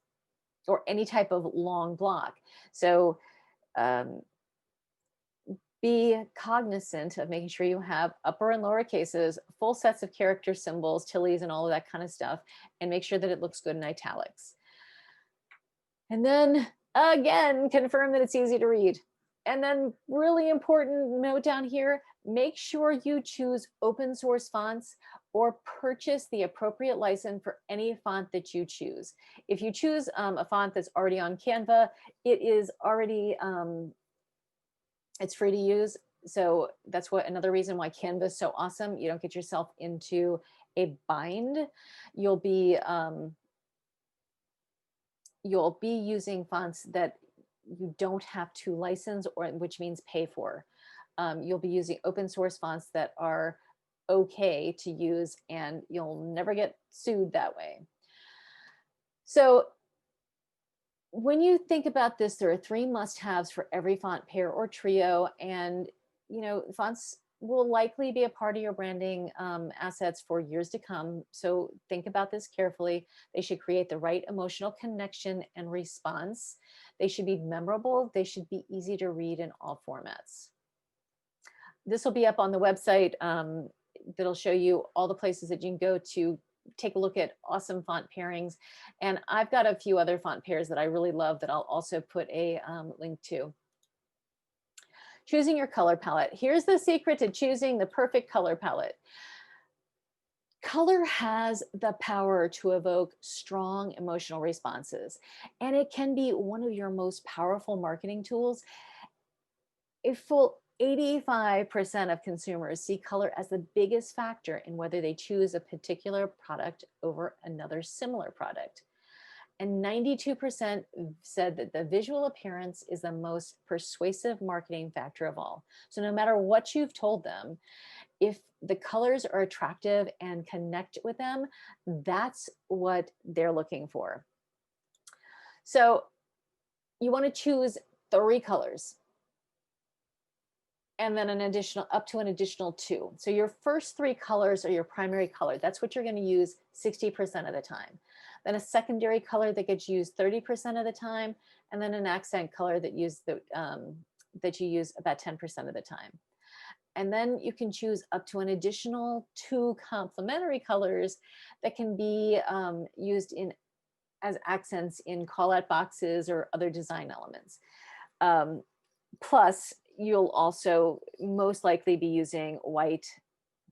or any type of long block. So be cognizant of making sure you have upper and lower cases, full sets of character symbols, tildes, and all of that kind of stuff, and make sure that it looks good in italics. And then again, confirm that it's easy to read. And then really important note down here, make sure you choose open source fonts or purchase the appropriate license for any font that you choose. If you choose a font that's already on Canva, it is already, it's free to use. So that's another reason why Canva is so awesome. You don't get yourself into a bind. You'll be using fonts that you don't have to license, or which means pay for. You'll be using open source fonts that are okay to use, and you'll never get sued that way. So when you think about this, there are 3 must-haves for every font pair or trio, and fonts will likely be a part of your branding assets for years to come. So think about this carefully. They should create the right emotional connection and response. They should be memorable. They should be easy to read in all formats. This will be up on the website. That'll show you all the places that you can go to take a look at awesome font pairings. And I've got a few other font pairs that I really love that I'll also put a link to. Choosing your color palette. Here's the secret to choosing the perfect color palette. Color has the power to evoke strong emotional responses, and it can be one of your most powerful marketing tools. A full 85% of consumers see color as the biggest factor in whether they choose a particular product over another similar product. And 92% said that the visual appearance is the most persuasive marketing factor of all. So no matter what you've told them, if the colors are attractive and connect with them, that's what they're looking for. So you want to choose 3 colors and then an additional, up to an additional 2. So your first 3 colors are your primary color. That's what you're going to use 60% of the time. Then a secondary color that gets used 30% of the time, and then an accent color that that you use about 10% of the time. And then you can choose up to an additional 2 complementary colors that can be used as accents in call out boxes or other design elements. Plus, you'll also most likely be using white,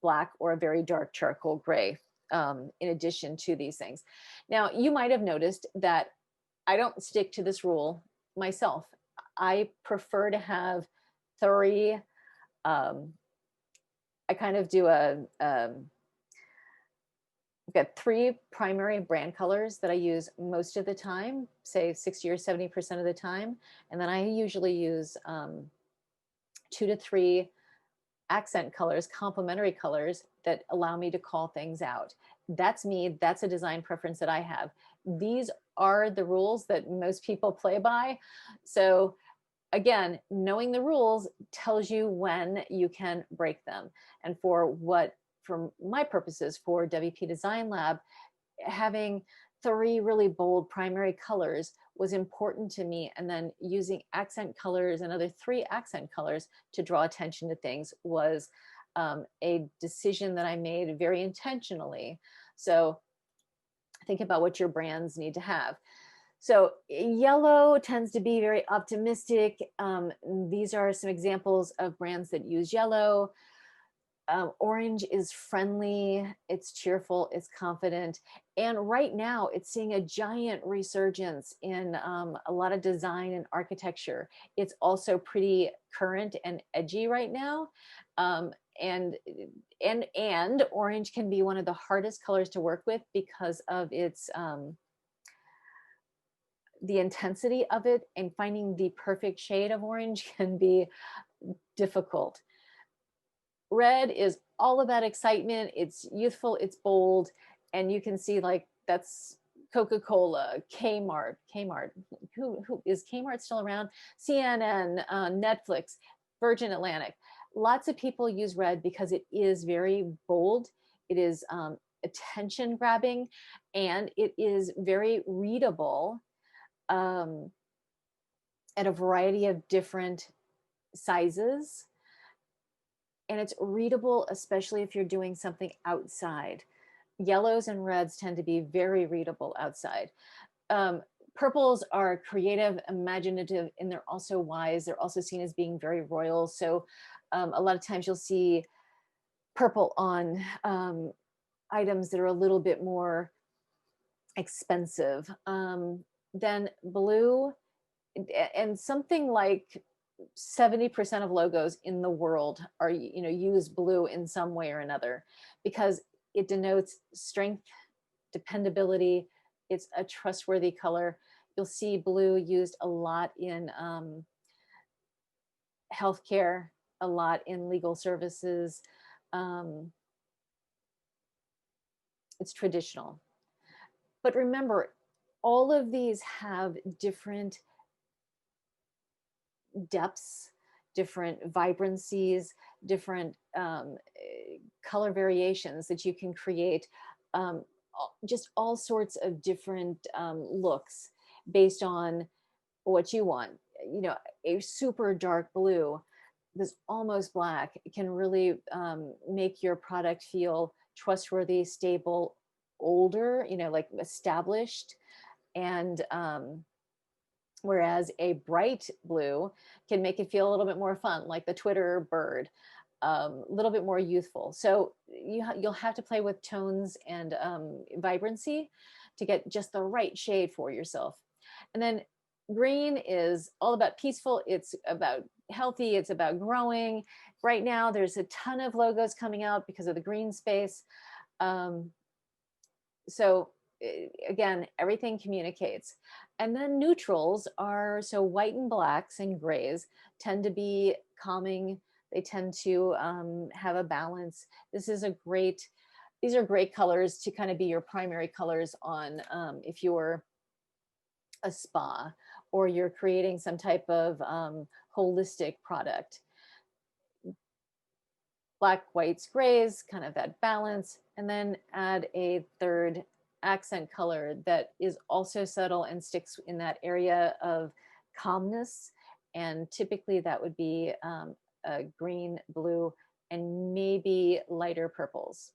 black, or a very dark charcoal gray in addition to these things. Now, you might have noticed that I don't stick to this rule myself. I prefer to have 3. I kind of do I've got 3 primary brand colors that I use most of the time, say 60 or 70% of the time. And then I usually use 2 to 3 accent colors, complementary colors that allow me to call things out. That's me. That's a design preference that I have. These are the rules that most people play by. So again, knowing the rules tells you when you can break them. And for my purposes for WP Design Lab, having 3 really bold primary colors was important to me. And then using accent colors, another 3 accent colors to draw attention to things was a decision that I made very intentionally. So think about what your brands need to have. So yellow tends to be very optimistic. These are some examples of brands that use yellow. Orange is friendly, it's cheerful, it's confident. And right now it's seeing a giant resurgence in a lot of design and architecture. It's also pretty current and edgy right now. And orange can be one of the hardest colors to work with because of its the intensity of it, and finding the perfect shade of orange can be difficult. Red is all about excitement. It's youthful, it's bold, and you can see like that's Coca-Cola, Kmart. Who is Kmart still around? CNN, Netflix, Virgin Atlantic. Lots of people use red because it is very bold. It is attention grabbing, and it is very readable at a variety of different sizes. And it's readable, especially if you're doing something outside. Yellows and reds tend to be very readable outside. Purples are creative, imaginative, and they're also wise. They're also seen as being very royal. So a lot of times you'll see purple on items that are a little bit more expensive. Then blue, and something like 70% of logos in the world are, use blue in some way or another, because it denotes strength, dependability. It's a trustworthy color. You'll see blue used a lot in healthcare, a lot in legal services. It's traditional. But remember, all of these have different depths, different vibrancies, different color variations that you can create, just all sorts of different looks based on what you want. A super dark blue, this almost black, can really make your product feel trustworthy, stable, older, like established. And whereas a bright blue can make it feel a little bit more fun, like the Twitter bird. little bit more youthful. So you'll have to play with tones and vibrancy to get just the right shade for yourself. And then green is all about peaceful. It's about healthy. It's about growing. Right now, there's a ton of logos coming out because of the green space. So again, everything communicates. And then neutrals are, so white and blacks and grays tend to be calming. They tend to have a balance. These are great colors to kind of be your primary colors on if you're a spa or you're creating some type of holistic product. Black, whites, grays, kind of that balance, and then add a third accent color that is also subtle and sticks in that area of calmness. And typically that would be a green, blue, and maybe lighter purples.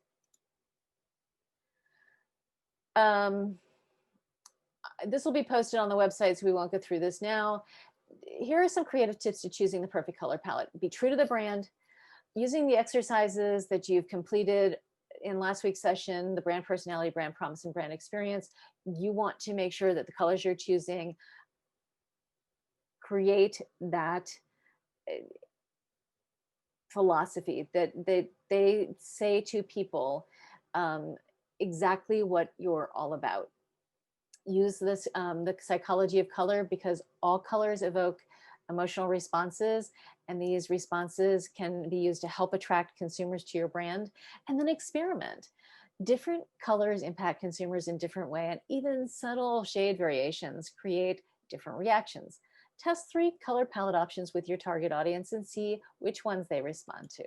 This will be posted on the website, so we won't go through this now. Here are some creative tips to choosing the perfect color palette. Be true to the brand. Using the exercises that you've completed in last week's session, the brand personality, brand promise, and brand experience, you want to make sure that the colors you're choosing create that philosophy, that they say to people exactly what you're all about. Use this, the psychology of color, because all colors evoke emotional responses, and these responses can be used to help attract consumers to your brand. And then experiment. Different colors impact consumers in different way, and even subtle shade variations create different reactions. Test 3 color palette options with your target audience and see which ones they respond to.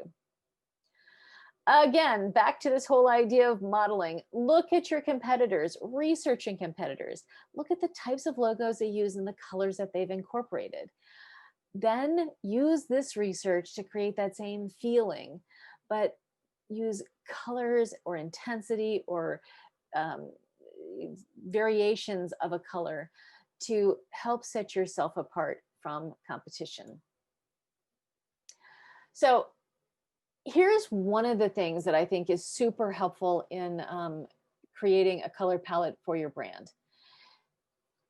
Again, back to this whole idea of modeling. Look at your competitors, researching competitors. Look at the types of logos they use and the colors that they've incorporated. Then use this research to create that same feeling, but use colors or intensity or variations of a color to help set yourself apart from competition. So here's one of the things that I think is super helpful in creating a color palette for your brand.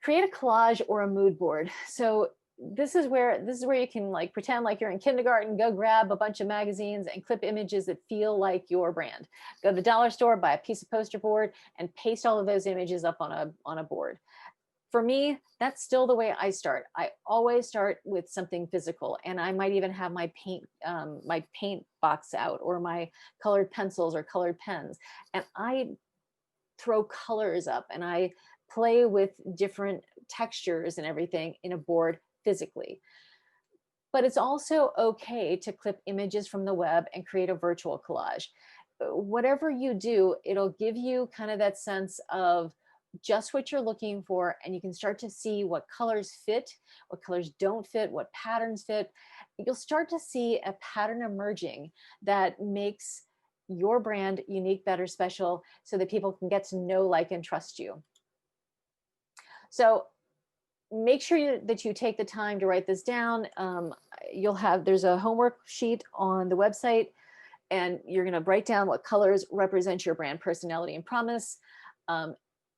Create a collage or a mood board. So this is where you can like pretend like you're in kindergarten, go grab a bunch of magazines and clip images that feel like your brand. Go to the dollar store, buy a piece of poster board, and paste all of those images up on a board. For me, that's still the way I start. I always start with something physical, and I might even have my paint box out, or my colored pencils or colored pens, and I throw colors up and I play with different textures and everything in a board physically. But it's also okay to clip images from the web and create a virtual collage. Whatever you do, it'll give you kind of that sense of just what you're looking for, and you can start to see what colors fit, what colors don't fit, what patterns fit. You'll start to see a pattern emerging that makes your brand unique, better, special, so that people can get to know, like, and trust you. So make sure that you take the time to write this down. There's a homework sheet on the website, and you're going to write down what colors represent your brand personality and promise.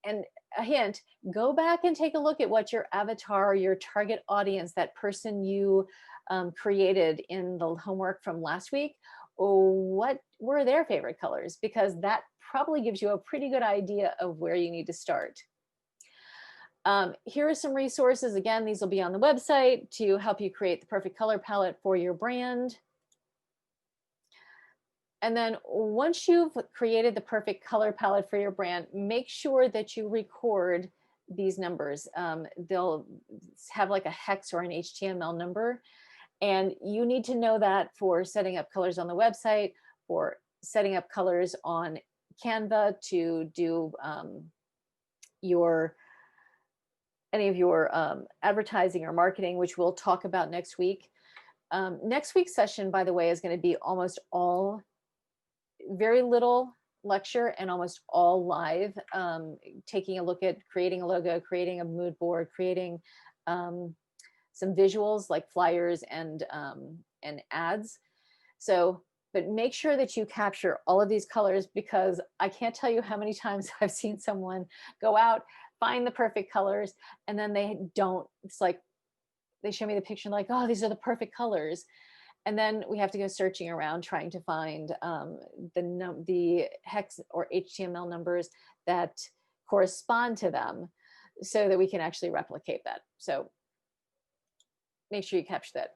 And a hint, go back and take a look at what your avatar, your target audience, that person you created in the homework from last week, what were their favorite colors? Because that probably gives you a pretty good idea of where you need to start. Here are some resources. Again, these will be on the website to help you create the perfect color palette for your brand. And then once you've created the perfect color palette for your brand, make sure that you record these numbers. They'll have like a hex or an HTML number, and you need to know that for setting up colors on the website, or setting up colors on Canva to do any of your advertising or marketing, which we'll talk about next week. Next week's session, by the way, is going to be almost all very little lecture and almost all live, taking a look at creating a logo, creating a mood board, creating some visuals like flyers and ads. So but make sure that you capture all of these colors, because I can't tell you how many times I've seen someone go out, find the perfect colors, and then they don't. It's like they show me the picture like, oh, these are the perfect colors. And then we have to go searching around trying to find the hex or HTML numbers that correspond to them so that we can actually replicate that. So make sure you capture that.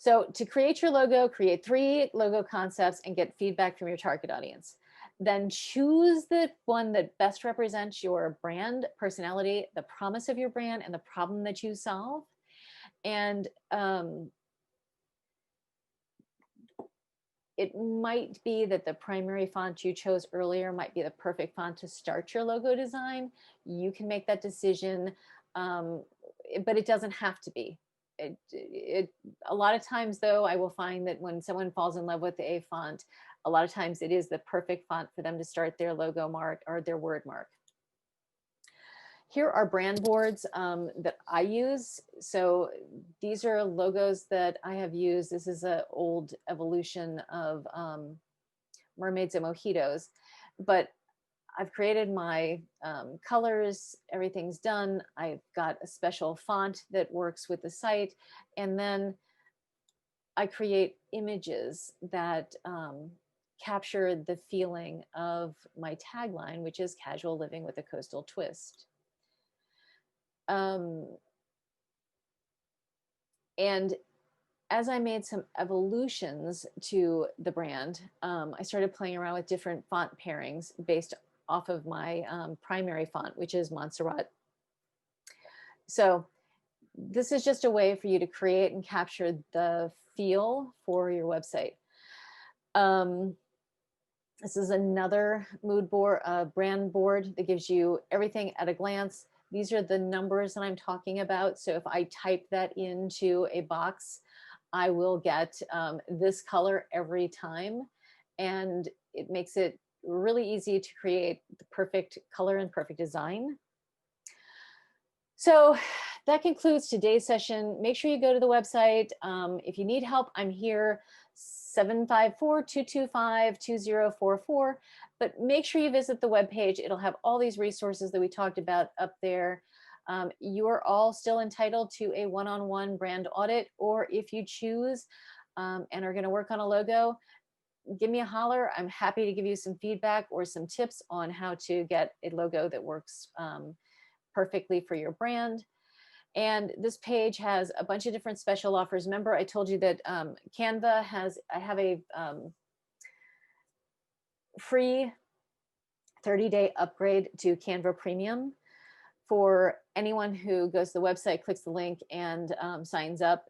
So to create your logo, create 3 logo concepts and get feedback from your target audience. Then choose the one that best represents your brand, personality, the promise of your brand, and the problem that you solve. And it might be that the primary font you chose earlier might be the perfect font to start your logo design. You can make that decision, but it doesn't have to be. A lot of times though, I will find that when someone falls in love with a font, a lot of times it is the perfect font for them to start their logo mark or their word mark. Here are brand boards that I use. So these are logos that I have used. This is an old evolution of mermaids and mojitos, but I've created my colors, everything's done. I've got a special font that works with the site. And then I create images that capture the feeling of my tagline, which is casual living with a coastal twist. And as I made some evolutions to the brand, I started playing around with different font pairings based off of my primary font, which is Montserrat. So this is just a way for you to create and capture the feel for your website. This is another mood board, brand board that gives you everything at a glance. These are the numbers that I'm talking about. So if I type that into a box, I will get this color every time. And it makes it really easy to create the perfect color and perfect design. So that concludes today's session. Make sure you go to the website. If you need help, I'm here, 754-225-2044. But make sure you visit the webpage. It'll have all these resources that we talked about up there. You are all still entitled to a one-on-one brand audit, or if you choose and are going to work on a logo, give me a holler. I'm happy to give you some feedback or some tips on how to get a logo that works perfectly for your brand. And this page has a bunch of different special offers. Remember, I told you that Canva I have a free 30-day upgrade to Canva Premium for anyone who goes to the website, clicks the link, and signs up.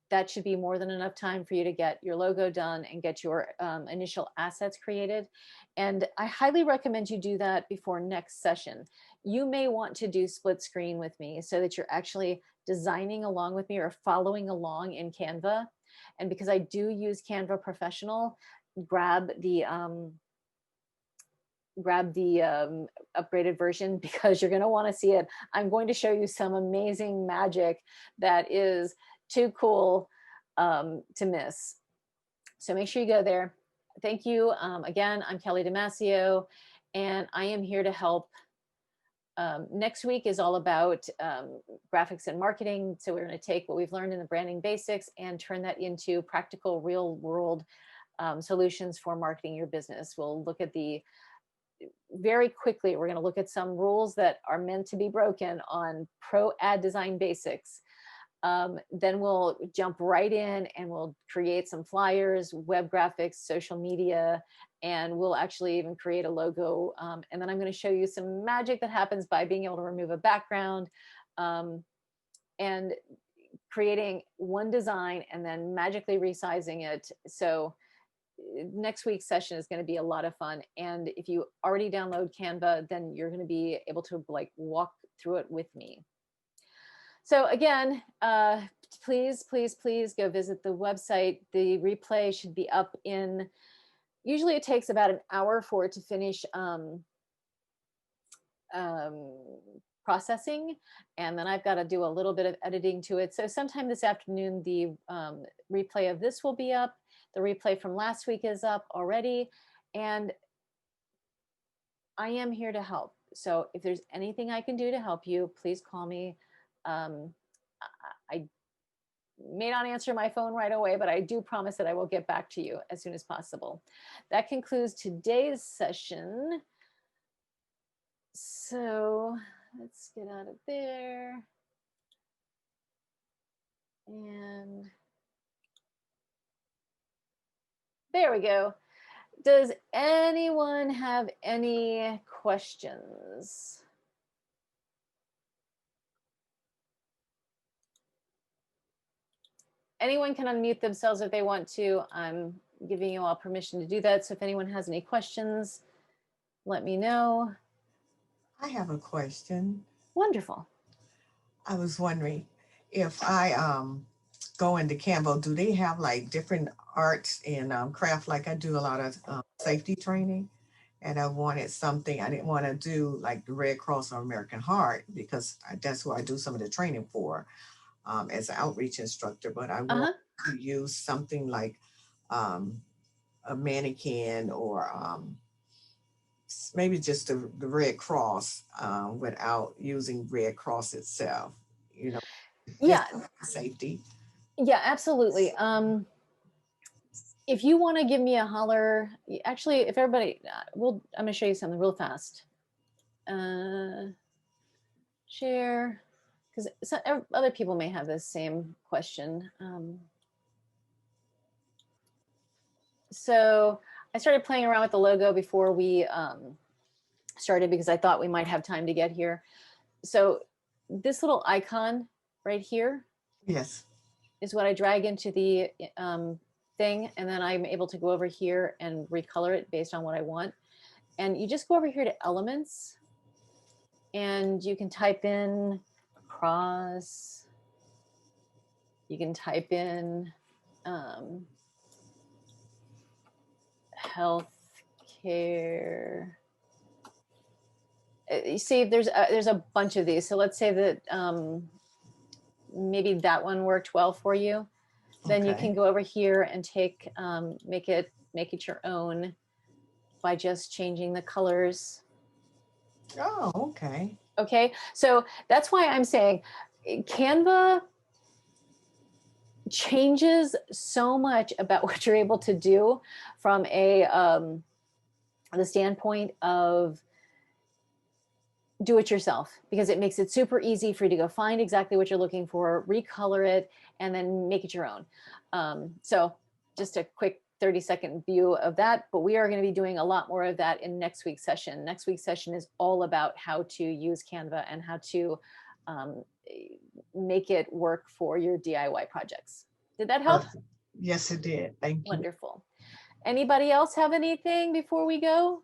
That should be more than enough time for you to get your logo done and get your initial assets created. And I highly recommend you do that before next session. You may want to do split screen with me so that you're actually designing along with me or following along in Canva. And because I do use Canva Professional, grab the upgraded version, because you're going to want to see it. I'm going to show you some amazing magic that is too cool to miss. So make sure you go there. Thank you. Again, I'm Kelly Damasio, and I am here to help. Next week is all about graphics and marketing. So we're going to take what we've learned in the branding basics and turn that into practical, real world solutions for marketing your business. We'll look at very quickly, we're going to look at some rules that are meant to be broken on pro ad design basics. Then we'll jump right in and we'll create some flyers, web graphics, social media, and we'll actually even create a logo. And then I'm going to show you some magic that happens by being able to remove a background and creating one design and then magically resizing it. So next week's session is going to be a lot of fun. And if you already download Canva, then you're going to be able to walk through it with me. So again, please go visit the website. The replay should be up in, usually it takes about an hour for it to finish processing. And then I've got to do a little bit of editing to it. So sometime this afternoon, the replay of this will be up. The replay from last week is up already. And I am here to help. So if there's anything I can do to help you, please call me. I may not answer my phone right away, but I do promise that I will get back to you as soon as possible. That concludes today's session. So let's get out of there. And there we go. Does anyone have any questions? Anyone can unmute themselves if they want to. I'm giving you all permission to do that. So if anyone has any questions, let me know. I have a question. Wonderful. I was wondering if I go into Canva, do they have like different arts and craft? Like I do a lot of safety training, and I wanted something. I didn't want to do like the Red Cross or American Heart because that's who I do some of the training for as an outreach instructor. But I want to use something like a mannequin or maybe just the Red Cross without using Red Cross itself, you know, Yeah. safety. Yeah, absolutely. If you want to give me a holler, actually, if everybody, I'm going to show you something real fast. Share, because other people may have the same question. So I started playing around with the logo before we started because I thought we might have time to get here. So this little icon right here, yes, is what I drag into the thing, and then I'm able to go over here and recolor it based on what I want. And you just go over here to elements, and you can type in cross. You can type in healthcare. You see, there's a bunch of these. So let's say that maybe that one worked well for you. Then you can go over here and take make it your own by just changing the colors. Oh, okay. Okay, so that's why I'm saying Canva changes so much about what you're able to do from the standpoint of do it yourself, because it makes it super easy for you to go find exactly what you're looking for, recolor it, and then make it your own. So just a quick 30-second view of that, but we are going to be doing a lot more of that in next week's session. Next week's session is all about how to use Canva and how to make it work for your DIY projects. Did that help? Perfect. Yes, it did. Thank you. Wonderful. Anybody else have anything before we go?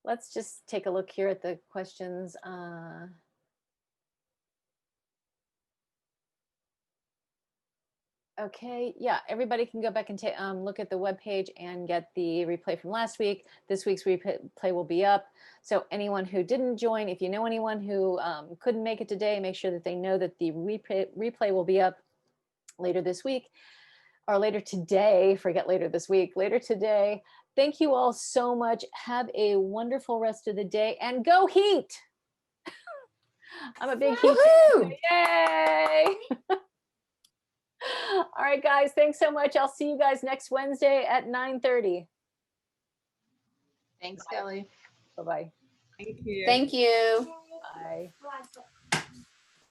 Let's just take a look here at the questions. Okay, yeah, everybody can go back and look at the webpage and get the replay from last week. This week's replay will be up. So anyone who didn't join, if you know anyone who couldn't make it today, make sure that they know that the replay will be up later this week, or later today, forget later this week, later today. Thank you all so much. Have a wonderful rest of the day, and go Heat. I'm a big Heat fan. Yay! All right, guys, thanks so much. I'll see you guys next Wednesday at 9:30. Thanks, Kelly. Bye-bye. Thank you. Thank you. Bye.